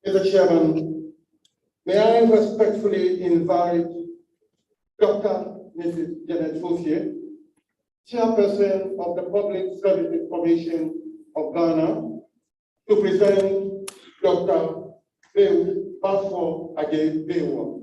Mr. Chairman, may I respectfully invite Dr. Mrs. Janet Fofier, Chairperson of the Public Services Commission of Ghana, to present Dr. Bafo Ajay Bewa.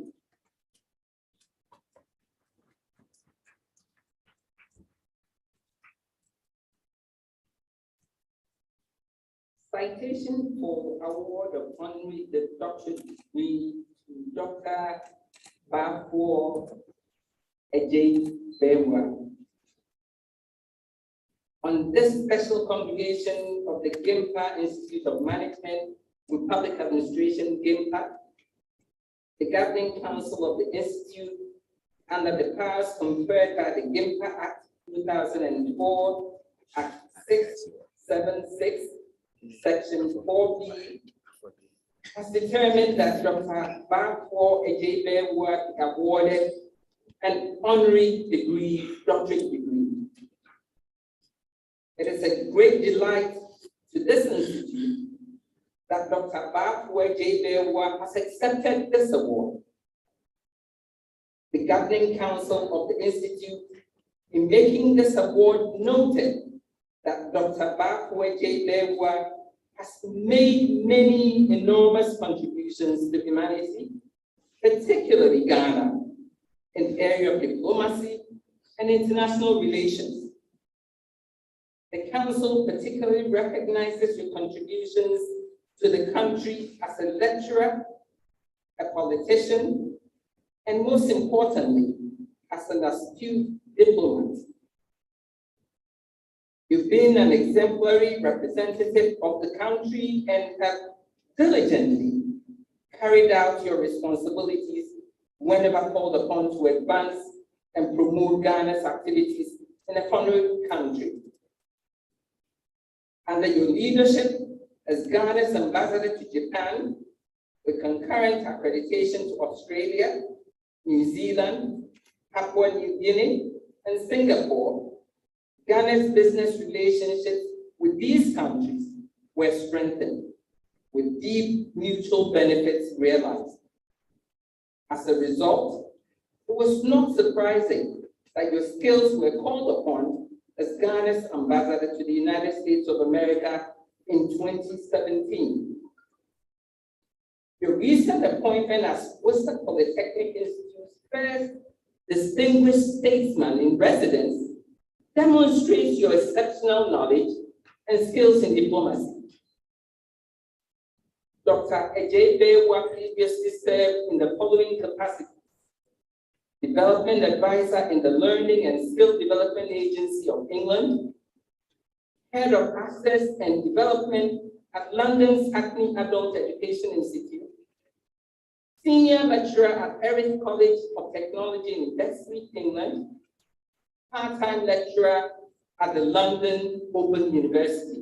Citation for award of honorary the doctorate degree to Dr. Bafo Ajay Bewa. On this special congregation of the GIMPA Institute of Management and Public Administration, GIMPA, the Governing Council of the Institute, under the powers conferred by the GIMPA Act 2004, Act 676, Section 4B, has determined that Dr. Bafo Ajay Bewa be awarded an honorary degree, doctorate degree. It is a great delight to this institute that Dr. Bafo Ajay Bewa has accepted this award. The Governing Council of the Institute, in making this award, noted that Dr. Bafo Ajay Bewa has made many enormous contributions to humanity, particularly Ghana, in the area of diplomacy and international relations. The Council particularly recognizes your contributions to the country as a lecturer, a politician, and most importantly, as an astute diplomat. You've been an exemplary representative of the country and have diligently carried out your responsibilities whenever called upon to advance and promote Ghana's activities in a foreign country. Under your leadership as Ghana's ambassador to Japan, with concurrent accreditation to Australia, New Zealand, Papua New Guinea, and Singapore, Ghana's business relationships with these countries were strengthened, with deep mutual benefits realized. As a result, it was not surprising that your skills were called upon as Ghana's ambassador to the United States of America in 2017. Your recent appointment as Worcester Polytechnic Institute's first distinguished statesman in residence demonstrates your exceptional knowledge and skills in diplomacy. Dr. Ejebewa previously served in the following capacities: Development Advisor in the Learning and Skill Development Agency of England, Head of Access and Development at London's Hackney Adult Education Institute, Senior Lecturer at Erith College of Technology in Bexley, England, part-time lecturer at the London Open University.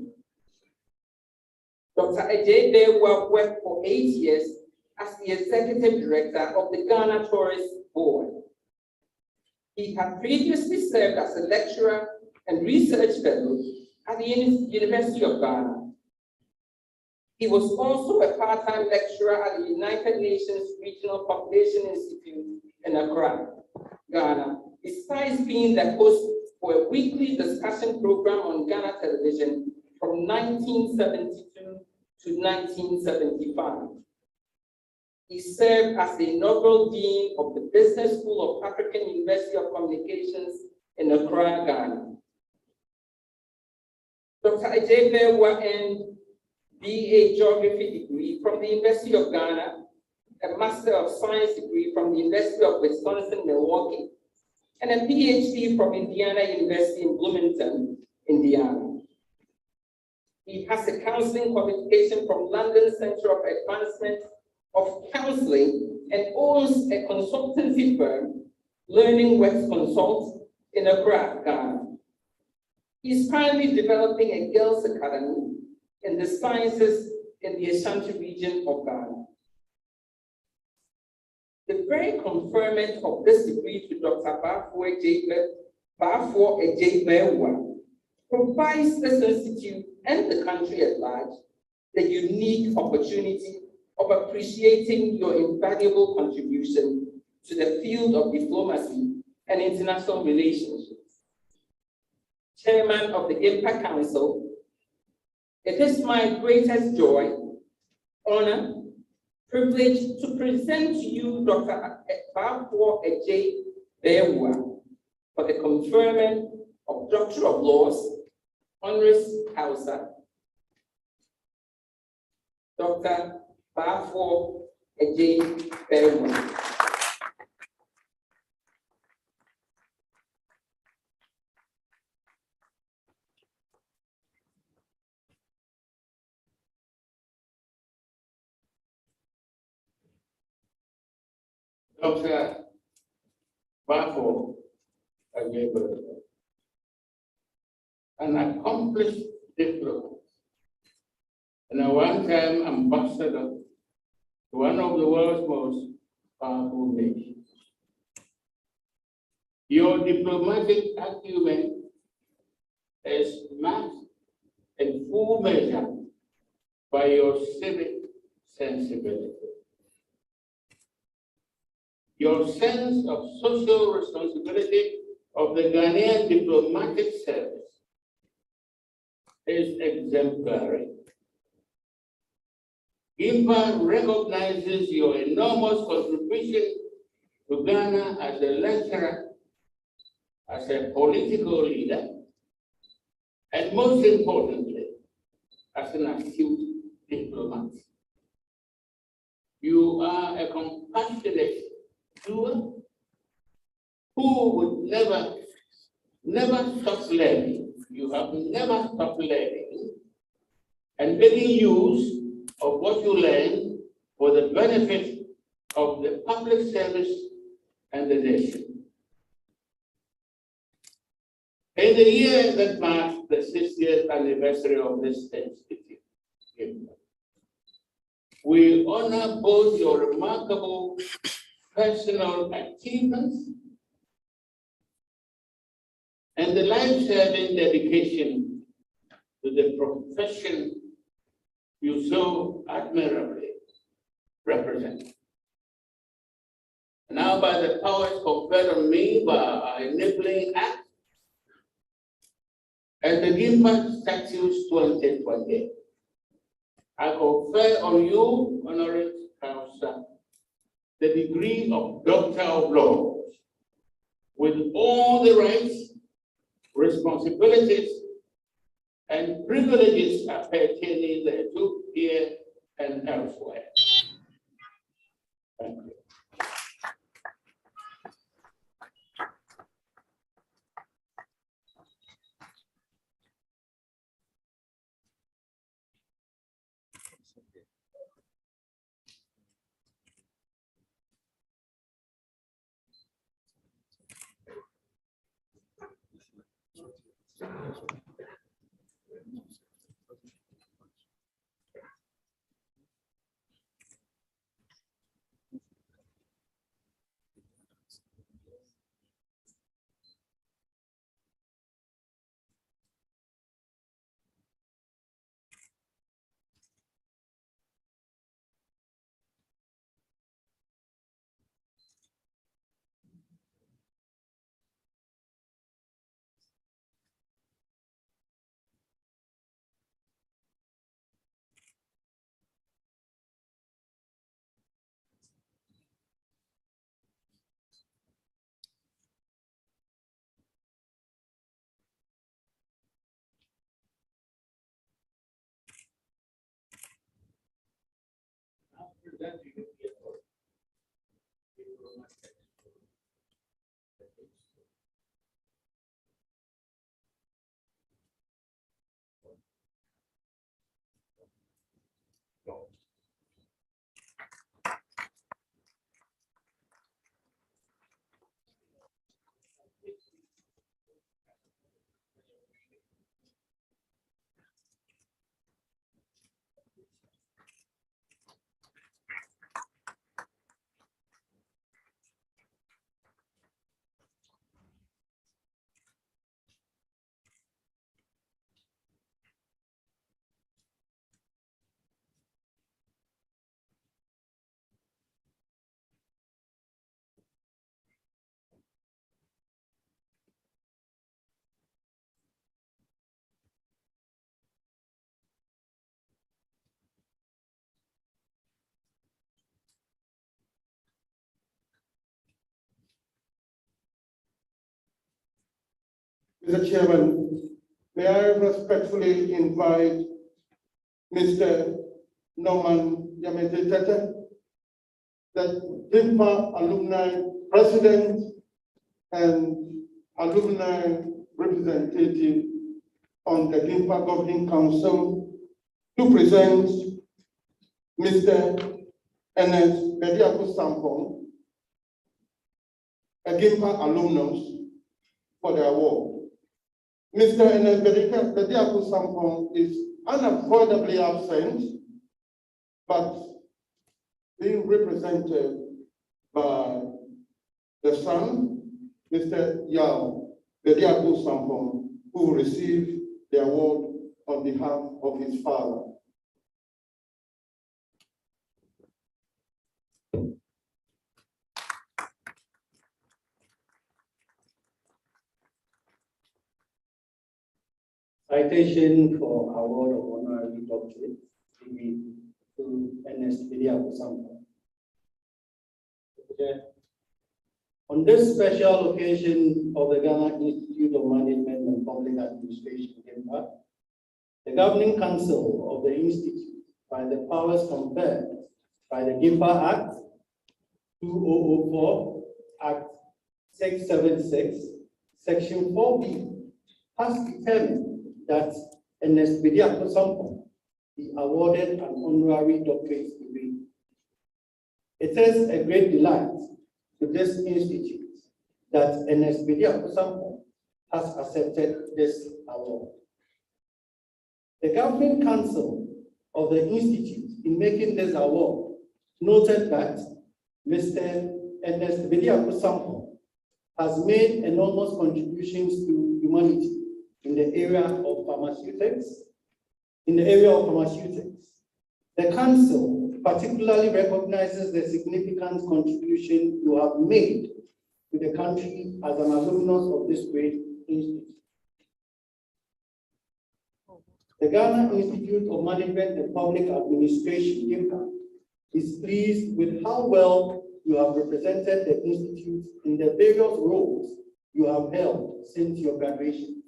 Dr. Ejebewa worked for 8 years as the Executive Director of the Ghana Tourist Board. He had previously served as a lecturer and research fellow at the University of Ghana. He was also a part-time lecturer at the United Nations Regional Population Institute in Accra, Ghana, besides being the host for a weekly discussion program on Ghana television from 1972 to 1975. He served as the inaugural Dean of the Business School of African University of Communications in Accra, Ghana. Dr. Ejebewa earned BA Geography degree from the University of Ghana, a Master of Science degree from the University of Wisconsin-Milwaukee, and a PhD from Indiana University in Bloomington, Indiana. He has a counseling qualification from London Center of Advancement of Counseling and owns a consultancy firm, Learning Works Consult, in Accra, Ghana. He's currently developing a girls' academy in the sciences in the Ashanti region of Ghana. The very conferment of this degree to Dr. Bafo Ejebewa provides this institute and the country at large the unique opportunity of appreciating your invaluable contribution to the field of diplomacy and international relationships. Chairman of the GIMPA Council, it is my greatest joy, honor, privilege to present to you Dr. Bafo Ejebewa for the conferment of Doctor of Laws, honoris causa. Dr. Bafo Ejebewa. Dr. Bafo Ejebewa, an accomplished diplomat and a one-time ambassador to one of the world's most powerful nations. Your diplomatic acumen is matched in full measure by your civic sensibility. Your sense of social responsibility of the Ghanaian diplomatic service is exemplary. GIMPA recognizes your enormous contribution to Ghana as a lecturer, as a political leader, and most importantly, as an astute diplomat. You are a compassionate doer who would never stop learning. You have never stopped learning and making use of what you learn for the benefit of the public service and the nation. In the year that marks the 60th anniversary of this institute, we honor both your remarkable personal achievements and the life-saving dedication to the profession you so admirably represent. Now, by the powers conferred on me by our enabling act and the GIMPA Statutes 2020, I confer on you, Honorary Counsel, the degree of Doctor of Laws with all the rights, responsibilities, and privileges appertaining thereto here and elsewhere. Thank you. Mr. Chairman, may I respectfully invite Mr. Norman Yametete, the GIMPA alumni president and alumni representative on the GIMPA Governing Council, to present Mr. Ernest Bediako Sampong, a GIMPA alumnus, for the award. Mr. Ernest Bediako Sampong is unavoidably absent, but being represented by the son, Mr. Yao Bediako Sampong, who will receive the award on behalf of his father. Citation for award of honorary doctorate degree to Ernest Bediako Sampong. On this special occasion of the Ghana Institute of Management and Public Administration, GIMPA, the Governing Council of the Institute, by the powers conferred by the GIMPA Act 2004, Act 676, Section 4B, has determined that Ernest Bediako Sampong be awarded an honorary doctorate degree. It is a great delight to this institute that Ernest Bediako Sampong has accepted this award. The Governing Council of the Institute, in making this award, noted that Mr. Ernest Bediako has made enormous contributions to humanity in the area of pharmaceutics. The Council particularly recognizes the significant contribution you have made to the country as an alumnus of this great institute. The Ghana Institute of Management and Public Administration, GIMPA, is pleased with how well you have represented the institute in the various roles you have held since your graduation.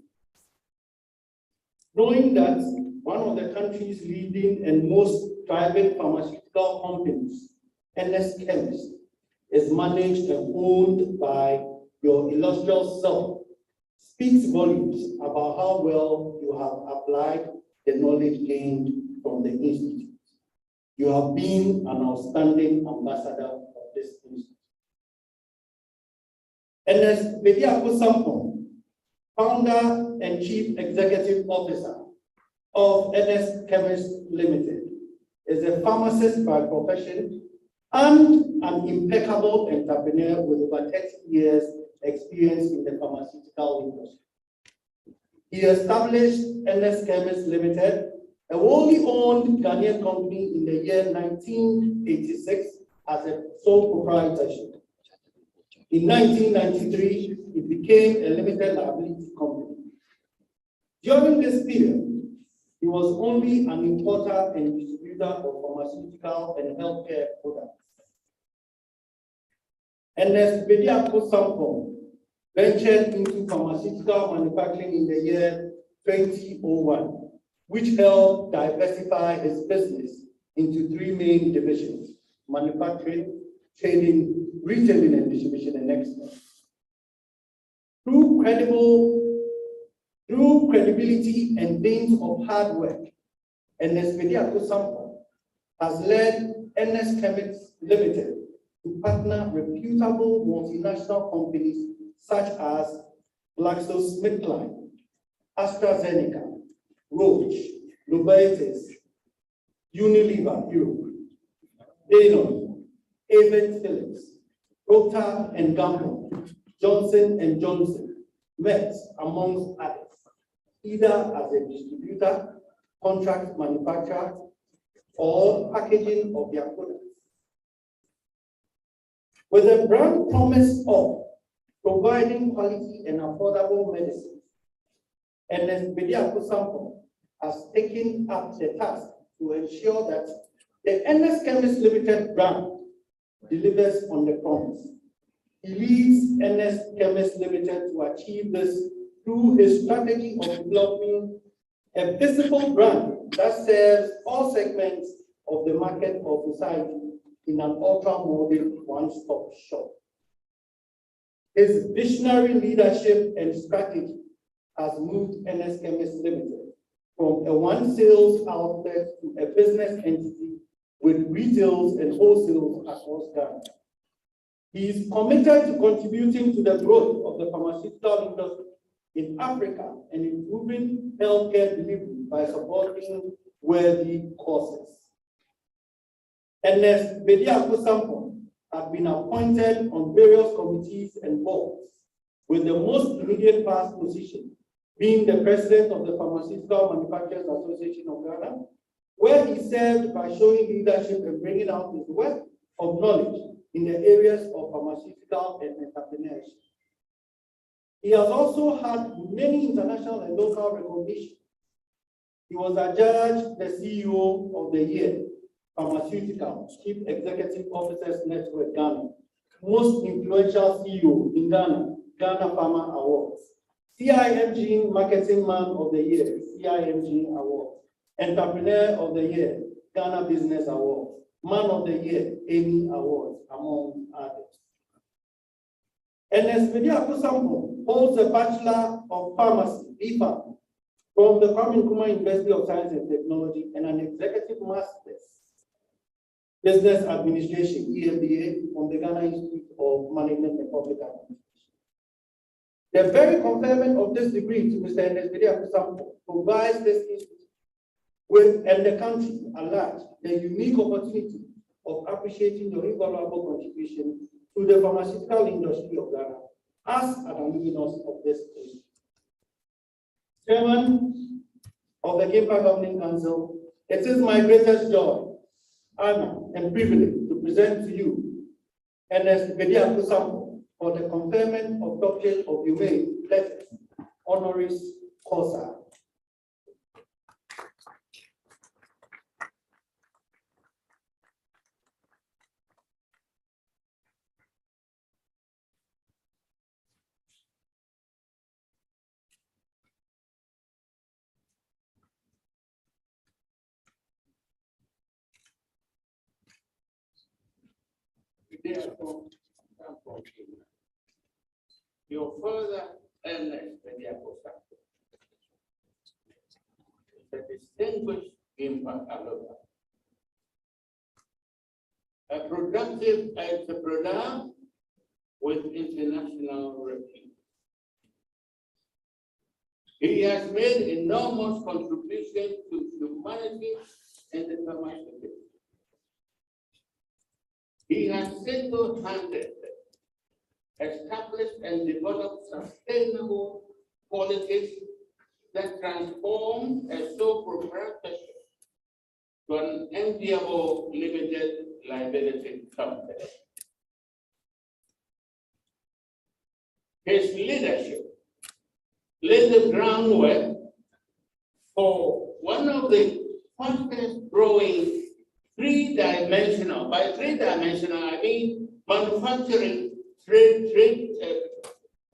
Knowing that one of the country's leading and most thriving pharmaceutical companies, NS Chemist, is managed and owned by your illustrious self, speaks volumes about how well you have applied the knowledge gained from the institute. You have been an outstanding ambassador of this institute. Ernest Bediako, founder and chief executive officer of NS Chemist Limited, is a pharmacist by profession and an impeccable entrepreneur with over 30 years experience in the pharmaceutical industry. He established NS Chemist Limited, a wholly owned Ghanaian company, in the year 1986 as a sole proprietorship. In 1993, it became a limited liability company. During this period, he was only an importer and distributor of pharmaceutical and healthcare products. Ernest Bediako ventured into pharmaceutical manufacturing in the year 2001, which helped diversify his business into three main divisions: manufacturing, trading, retailing and distribution, and export. Through credibility and dint of hard work, Ernest Bediako has led NS Chemist Limited to partner reputable multinational companies such as GlaxoSmithKline, AstraZeneca, Roche, Novartis, Unilever Europe, Danone, Avent Philips, Procter & Gamble, Johnson & Johnson, Met, amongst others, either as a distributor, contract manufacturer, or packaging of their products. With a brand promise of providing quality and affordable medicine, Ernest Bediako has taken up the task to ensure that the NS Chemist Limited brand delivers on the promise. He leads NS Chemist Limited to achieve this through his strategy of developing a visible brand that serves all segments of the market of society in an ultra-modern one-stop shop. His visionary leadership and strategy has moved NS Chemist Limited from a one sales outlet to a business entity with retails and wholesales across Ghana. He is committed to contributing to the growth of the pharmaceutical industry in Africa and improving healthcare delivery by supporting worthy causes. Ernest Bediako have been appointed on various committees and boards, with the most immediate past position being the president of the Pharmaceutical Manufacturers Association of Ghana, where he served by showing leadership and bringing out his wealth of knowledge in the areas of pharmaceutical and entrepreneurship. He has also had many international and local recognition. He was adjudged the CEO of the Year, Pharmaceutical Chief Executive Officers Network Ghana, Most Influential CEO in Ghana, Ghana Pharma Awards, CIMG Marketing Man of the Year, CIMG Award, Entrepreneur of the Year, Ghana Business Award, Man of the Year, Emmy Awards, among others. Ernest Bediako holds a Bachelor of Pharmacy, BPharm, from the Kwame Nkrumah University of Science and Technology, and an Executive Master's Business Administration, EMBA, from the Ghana Institute of Management and Public Administration. The very conferment of this degree to Mr. Ernest provides this institute with and the country at large the unique opportunity of appreciating your invaluable contribution to the pharmaceutical industry of Ghana as an alumnus of this institute. Chairman of the GIMPA Governing Council, it is my greatest joy, honor, and privilege to present to you Ernest Bediako for the conferment of Doctorate of Humane Letters, Honoris Causa. Your father, Ernest Bediako, is a distinguished GIMPA alumni, a productive entrepreneur with international repute. He has made enormous contribution to humanity and the pharmaceutical. He has single-handed established and developed sustainable policies that transform a sole proprietorship to an enviable limited liability company. His leadership laid the groundwork for one of the fastest growing three-dimensional, by three-dimensional I mean manufacturing,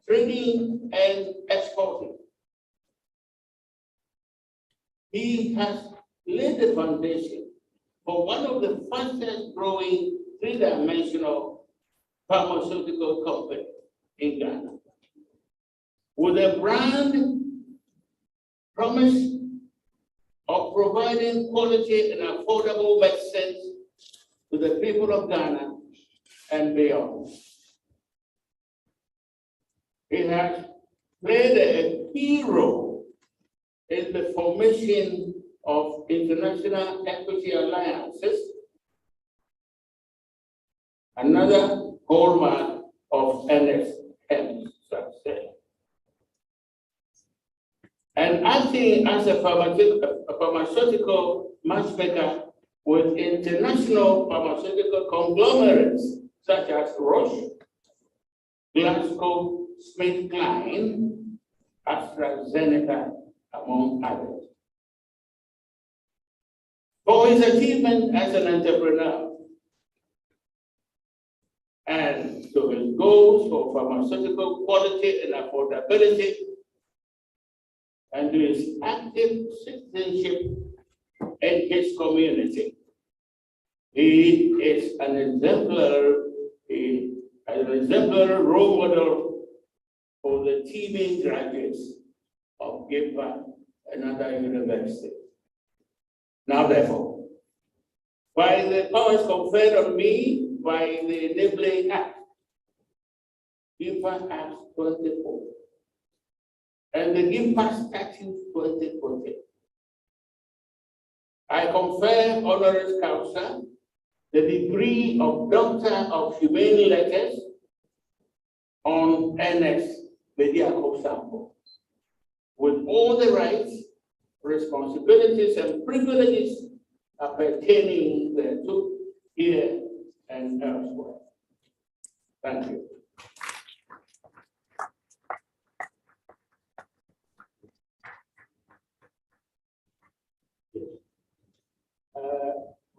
trading and exporting. He has laid the foundation for one of the fastest growing three-dimensional pharmaceutical companies in Ghana, with a brand promise of providing quality and affordable medicines to the people of Ghana and beyond. It has played a key role in the formation of international equity alliances, another hallmark of NSM's success. And acting as a pharmaceutical matchmaker with international pharmaceutical conglomerates such as Roche, GlaxoSmithKline, AstraZeneca, among others. For his achievement as an entrepreneur and to his goals for pharmaceutical quality and affordability, and to his active citizenship in his community. He is an exemplary role model for the teeming graduates of GIMPA and other universities. Now, therefore, by the powers conferred on me by the Enabling Act, GIMPA Act 24, and the GIMPA Statute 2020, I confer honoris causa the degree of Doctor of Humane Letters on Ernest Bediako, with all the rights, responsibilities, and privileges appertaining thereto here and elsewhere. Thank you.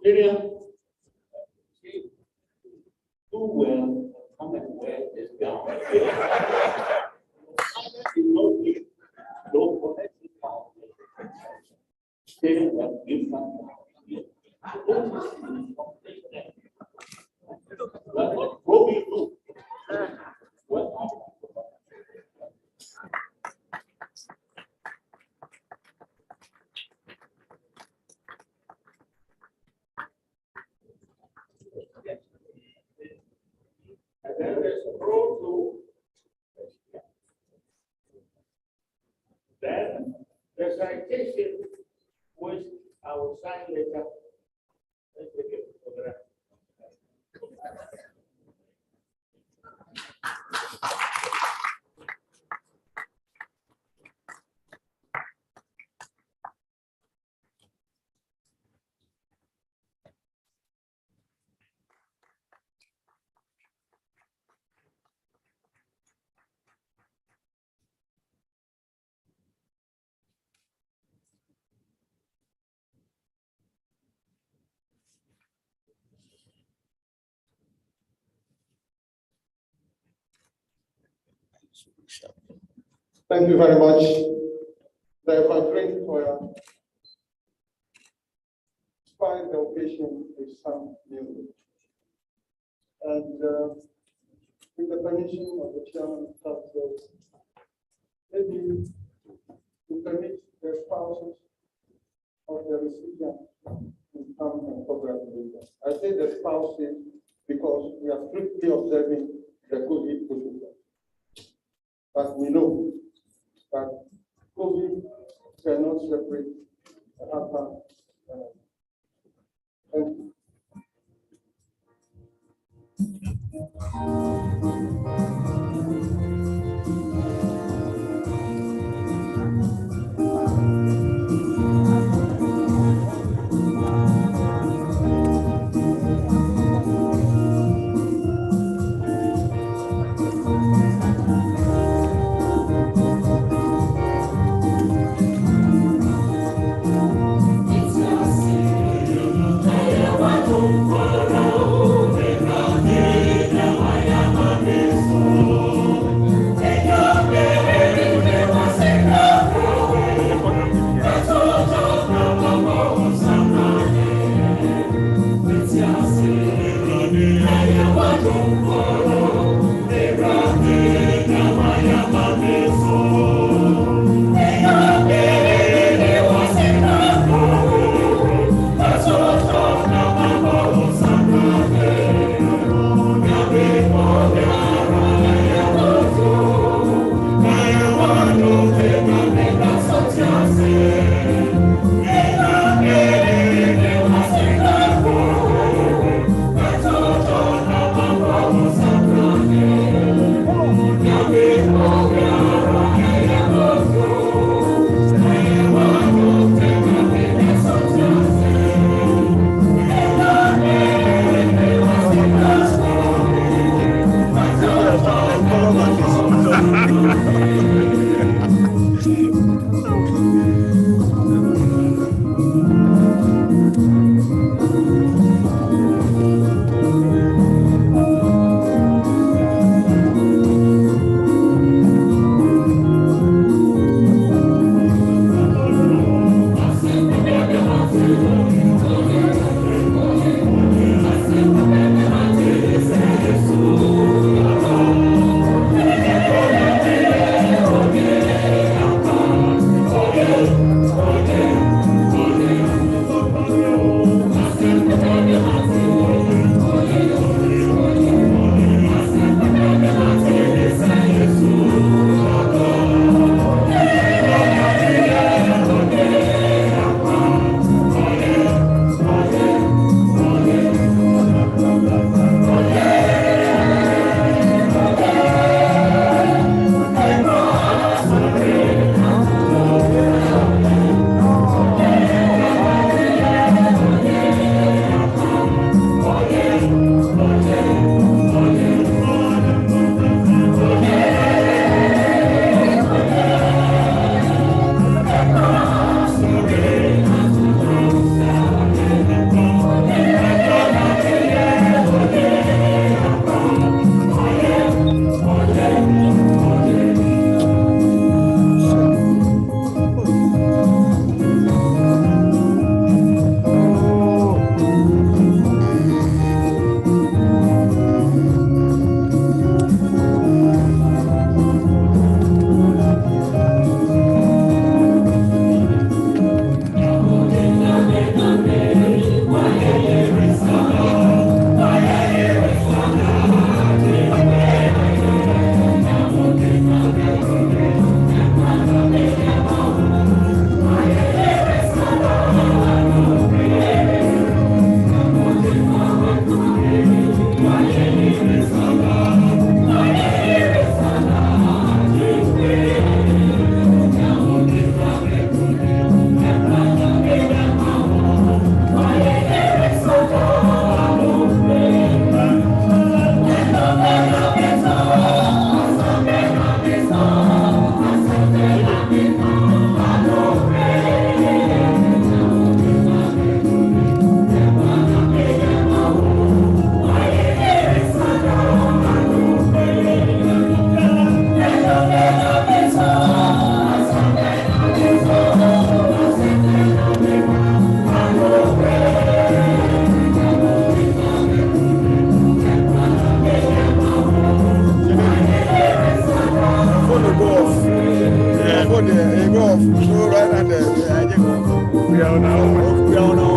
Lydia, do well, come and wear this gown. Don't forget to count. Stay and give some. What we do? And then there's a road to citation, which I will sign later. Let's take a photograph. Thank you very much. The great prayer. Despite the occasion is some new. And with the permission of the chairman of council, maybe to permit the spouses of the recipient to come and congratulate them. I say the spouses because we are strictly observing the COVID protocol. But we know that COVID cannot separate the husband. Thank you. We all know. We all know.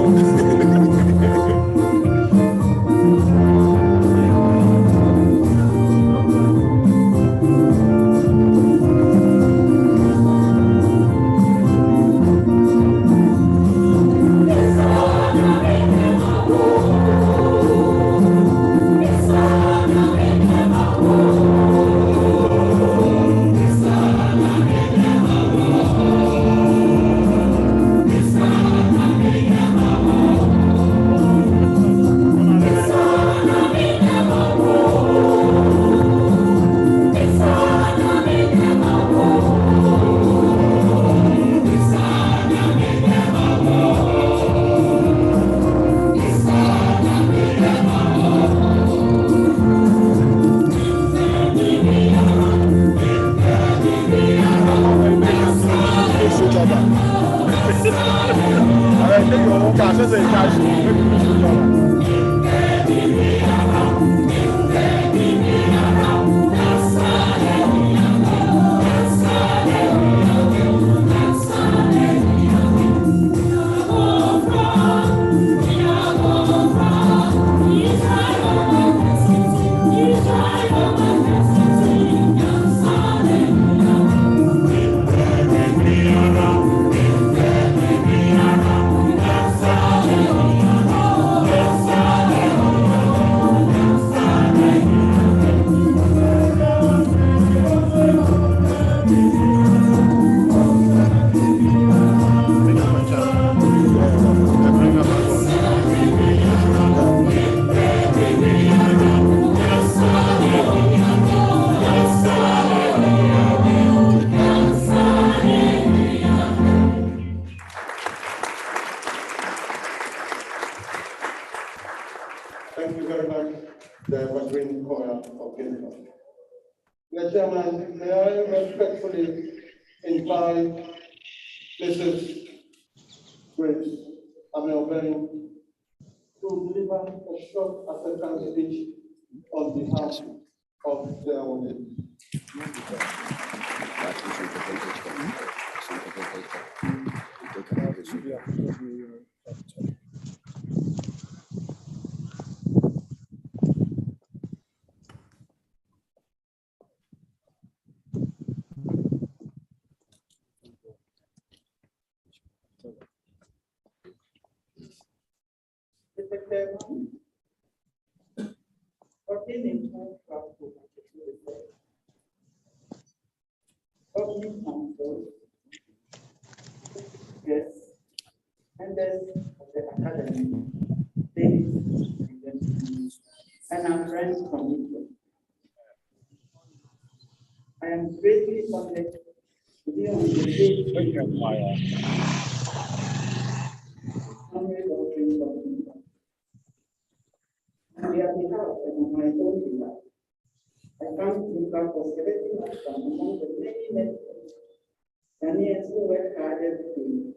Thank you very much, the Evergreen Choir of GIMPA. Mr. Chairman, may I respectfully invite Mrs. Grace Amelbeng to deliver a short acceptance speech on behalf of the audience. Yes, members of the Academy, ladies and gentlemen, and our friends from Israel. I am greatly honored to be on the stage on behalf and on my own behalf. I thank GIMPA for selecting us from among the many mentors, Ghanaians who work hard every day to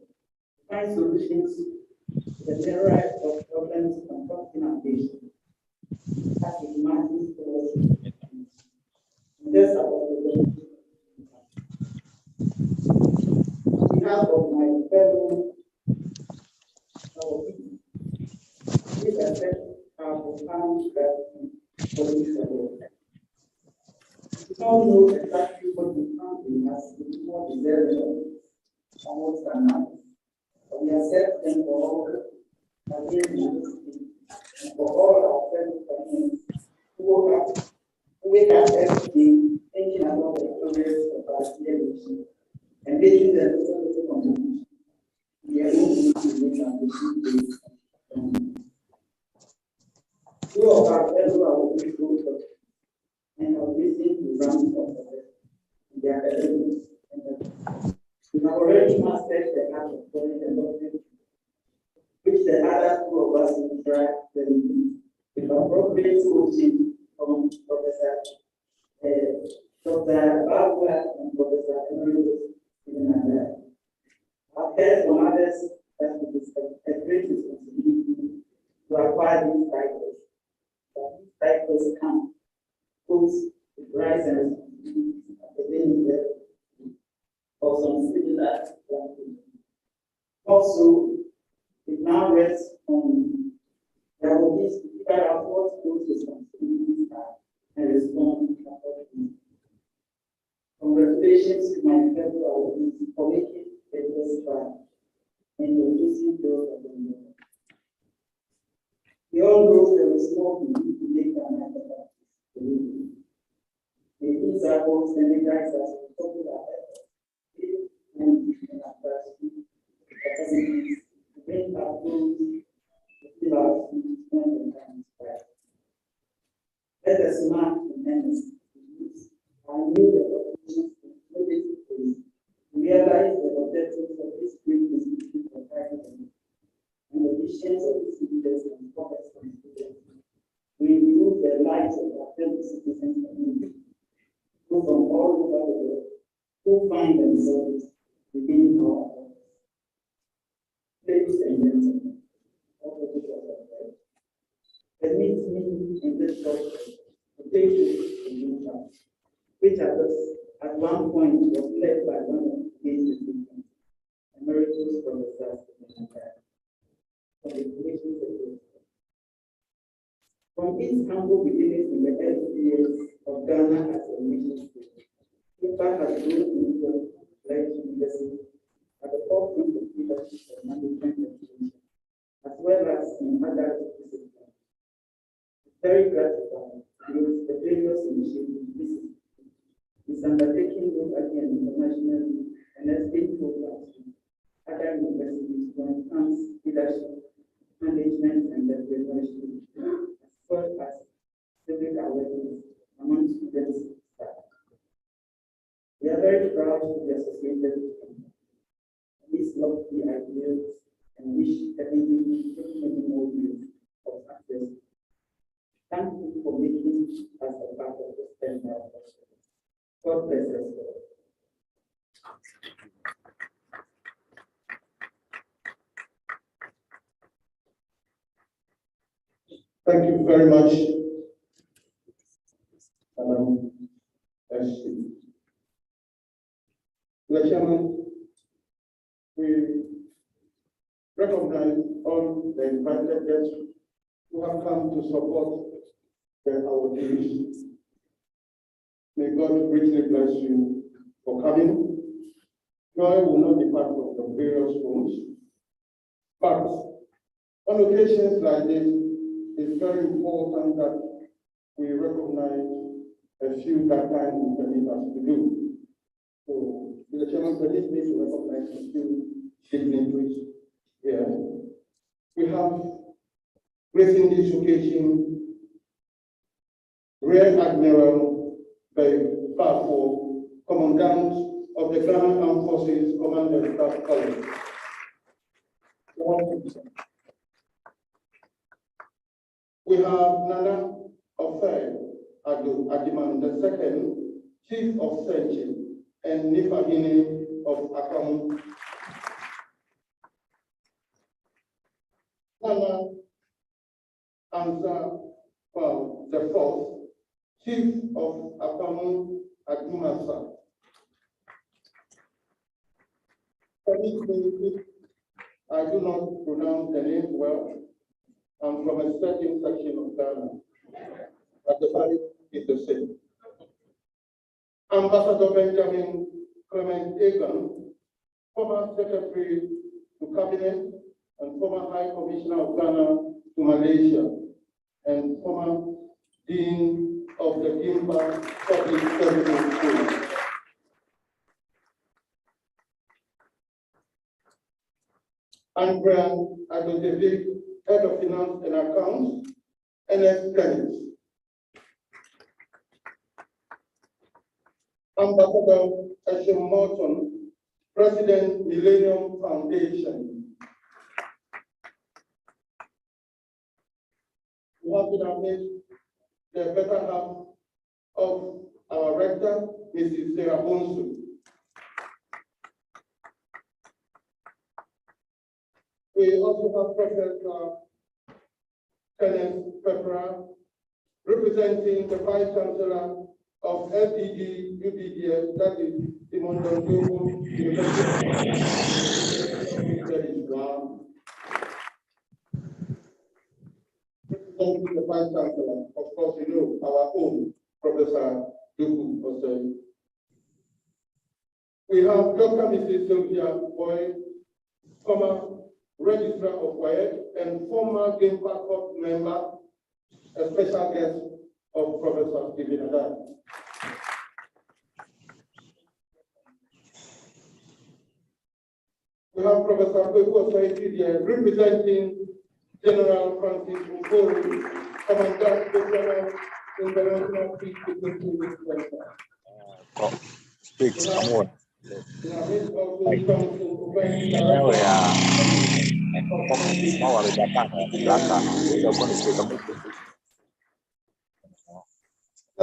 find solutions to the myriad of problems confronting our nation. As it marches towards just about the on behalf of my fellow people, please accept our profound gratitude for this award. We all know exactly what we found in us is more deserving awards than others. But we accept them for all that they and for all our fellow Ghanaians who wake up every day thinking about the progress of our generation and making their little contribution. We are moving to make our nation great. Two of our fellow are working through and are listening to run of the academics. We have already mastered the art of calling the doctorate, which the other two of us will try with appropriate coaching from Professor Dr. Barbara and Professor Honorary. I've heard from others that it is a great responsibility to acquire these titles. But these titles come with rights and responsibilities at the daily level or some similar practice. Also, it now rests on there will be figure out what those responsibilities are and respond accordingly. Congratulations to my fellow awardees for making the first try and reducing those of the. We all know there is more we need to make an effort. These are both energized as we talk about efforts and adversity, capacities to bring back those pillars when the time is right. Let us mark the menace I knew the opportunities to place, realize the objectives of this great institution for private and the visions of its leaders and prophets and students. We improve the lives of our fellow citizens and community, who from all over the world, who find themselves within our office. Ladies and gentlemen, permit me in this talk to take you to GIMPA, which at one point was led by one of the institutions, Emeritus Professor from its humble beginnings in the early years of Ghana as a nation state, GIMPA has grown into a fledged university at the forefront of leadership and management education, as well as in other disciplines. It's very gratifying with the various initiatives is undertaking locally and internationally and has been programs with other universities to enhance leadership, management, and entrepreneurship, as well as civic awareness among students and staff. We are very proud to be associated with these lofty ideals and wish everything many more years of success. Thank you for making us a part of this 10 years. God bless us all. Thank you very much, Madam SC. The Chairman, we recognize all the invited guests who have come to support the awardees. May God richly bless you for coming. Joy will not depart from the various homes, but on occasions like this, it's very important that we recognize a few that time will permit us to do. So, the Chairman permits me to recognize a few dignitaries here. We have gracing this occasion, Rear Admiral Bafo, Commandant of the Ghana Armed Forces Command and Staff College. We have Nana Ofe Adiman II, Chief of Senchi, and Nifahine of Akamu. Nana Ansa the Fourth, Chief of Akamu Adumasa. I do not pronounce the name well. I'm from a certain section of Ghana, but the body is the same. Ambassador Benjamin Clement Egan, former Secretary to Cabinet and former High Commissioner of Ghana to Malaysia, and former Dean of the GIMPA Public Services School. Andrea Adodevic, Head of Finance and Accounts, NS Tennis. Ambassador Ashim Morton, President, Millennium Foundation. We have been amazed the better half of our rector, Mrs. Sarah Bonsu. We also have Professor Kenneth Pepper, representing the Vice Chancellor of LTD UPDF, that is the Mondongo University is one. The Vice Chancellor, of course, you know, our own Professor Duku also. We have Dr. Mrs. Sylvia Boy, former Registrar of WAEC and former GIMPA Court member, a special guest of Professor Stephen Adar. We have Professor Kweku Osaiti here representing General Francis Mukuru, Commandant General International Peacekeeping Center. Speak some more. The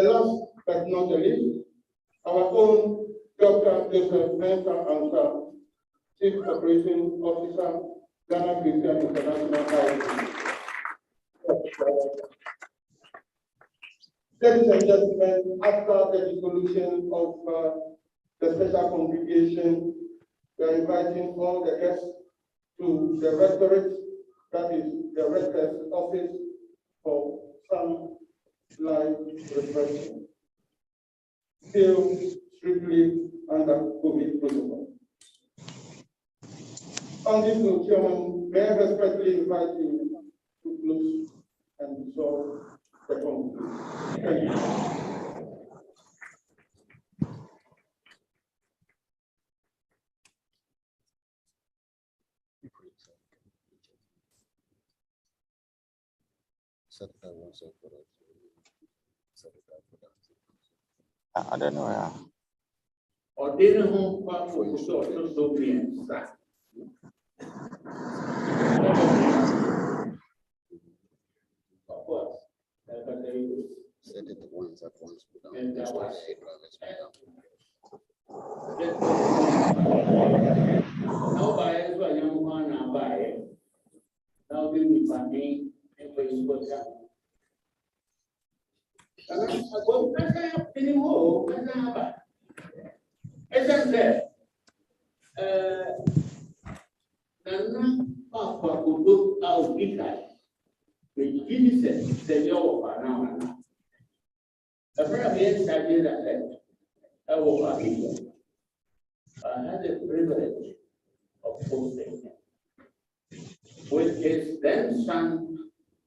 last but not the least, our own Dr. Joseph Mensah Ansah, Chief Operating Officer, Ghana Christian International High. Ladies and gentlemen, after the dissolution of the special congregation, we are inviting all the guests to the rectorate, that is the rector's office, for some live refreshment. Still strictly under COVID protocol. On this note, Chairman, may I respectfully invite you to close and resolve the congregation. Thank you. I don't know. Yeah. Or didn't home for so being sacked. Of course. Set it once at once. And that was now by as well, young one now by it. Now give me funding and for his work. And I go, I can't anymore. I can't. As I said, Nana Papa could look out because the Jesus said, "Yo, now." The previous idea that said, I had the privilege of hosting him with his then son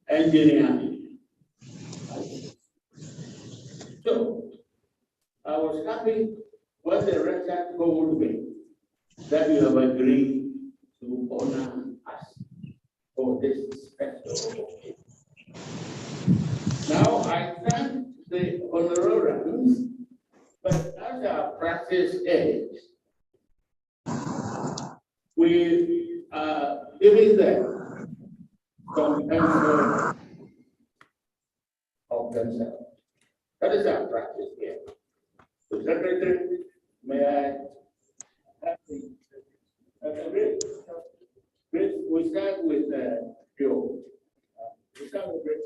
engineer. So I was happy when the rector told me that you have agreed to honor us for this special occasion. Now I thank the honorarians, but as our practice is, we are giving them some answer of themselves. That is our practice here. The secretary, may I have the Grace, we start with Joe. We start with Grace.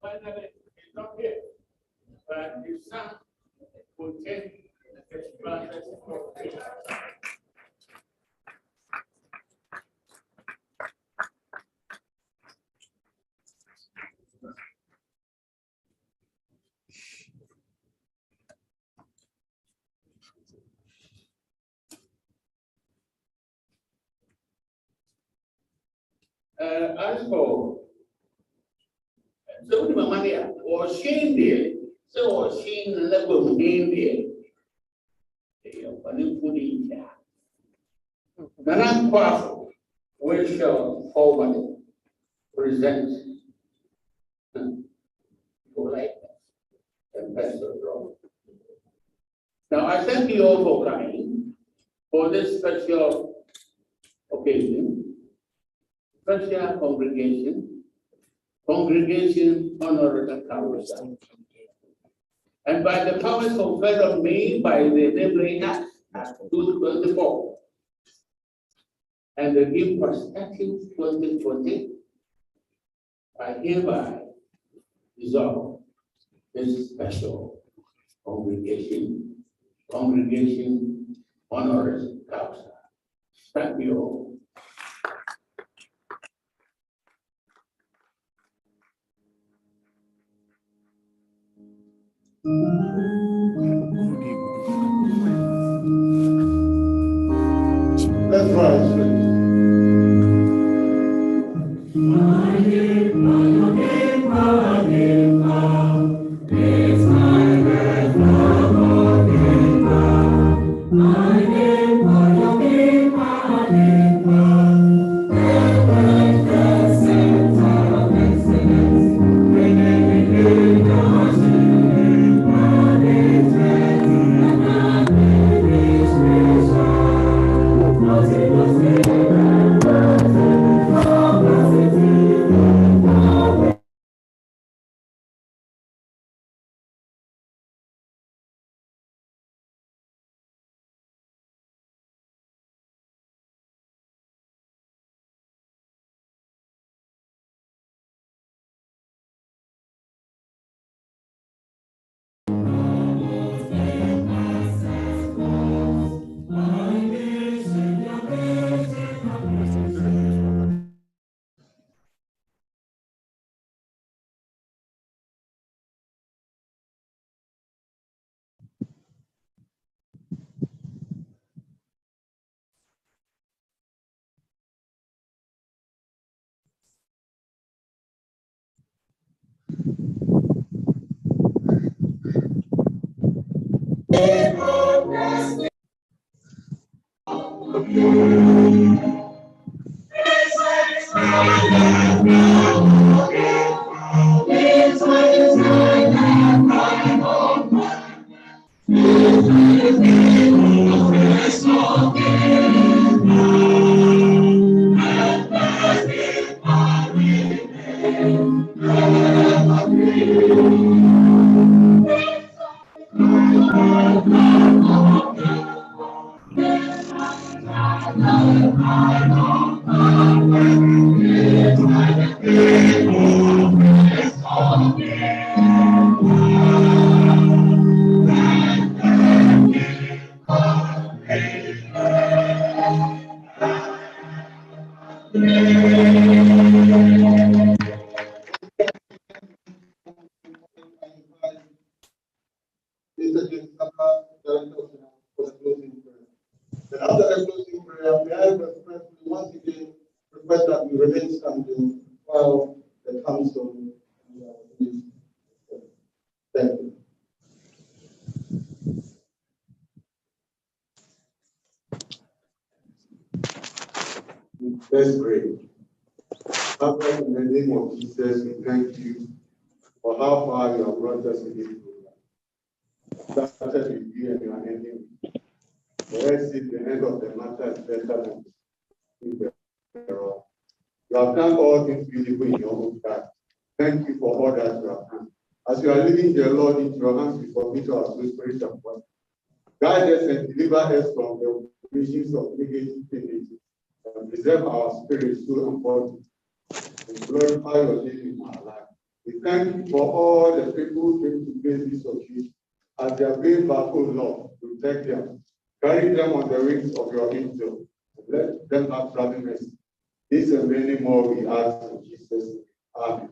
Finally, it's not here, but his son will take the classes for free. As for so the money was she there, so was she in the level of India. They are running for the India. Nana Kwafo, which shall forward present politeness and best of all. Now I thank you all for coming for this special occasion, special congregation honorary council. And by the powers conferred on me by the enabling act, Act 224, and the GIMPA Statute 2020, I hereby dissolve this special congregation honorary council. Thank you all. Let's rise, please. Mr. GIMPA, Director for the closing prayer. Then after the closing prayer, may I respectfully once again request that we remain standing while the council is. Thank you. Let's pray. Father, in the name of Jesus, we thank you for how far you have brought us in this program. Started with you and you are ending. For us, the end of the matter is better than the thereof. You have done all things beautiful in your own time. Thank you for all that you have done. As you are leading the Lord into your hands, we commit our soul, spirit, and body. Guide us and deliver us from the visions of negative tendencies, and preserve our spirit, soul, and body, and glorify your name in our life. We thank you for all the people who came to pay this occasion. As they are going back, oh Lord, protect them. Carry them on the wings of your angel. Let them have traveling mercy. This and many more we ask in Jesus' name.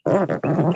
Amen.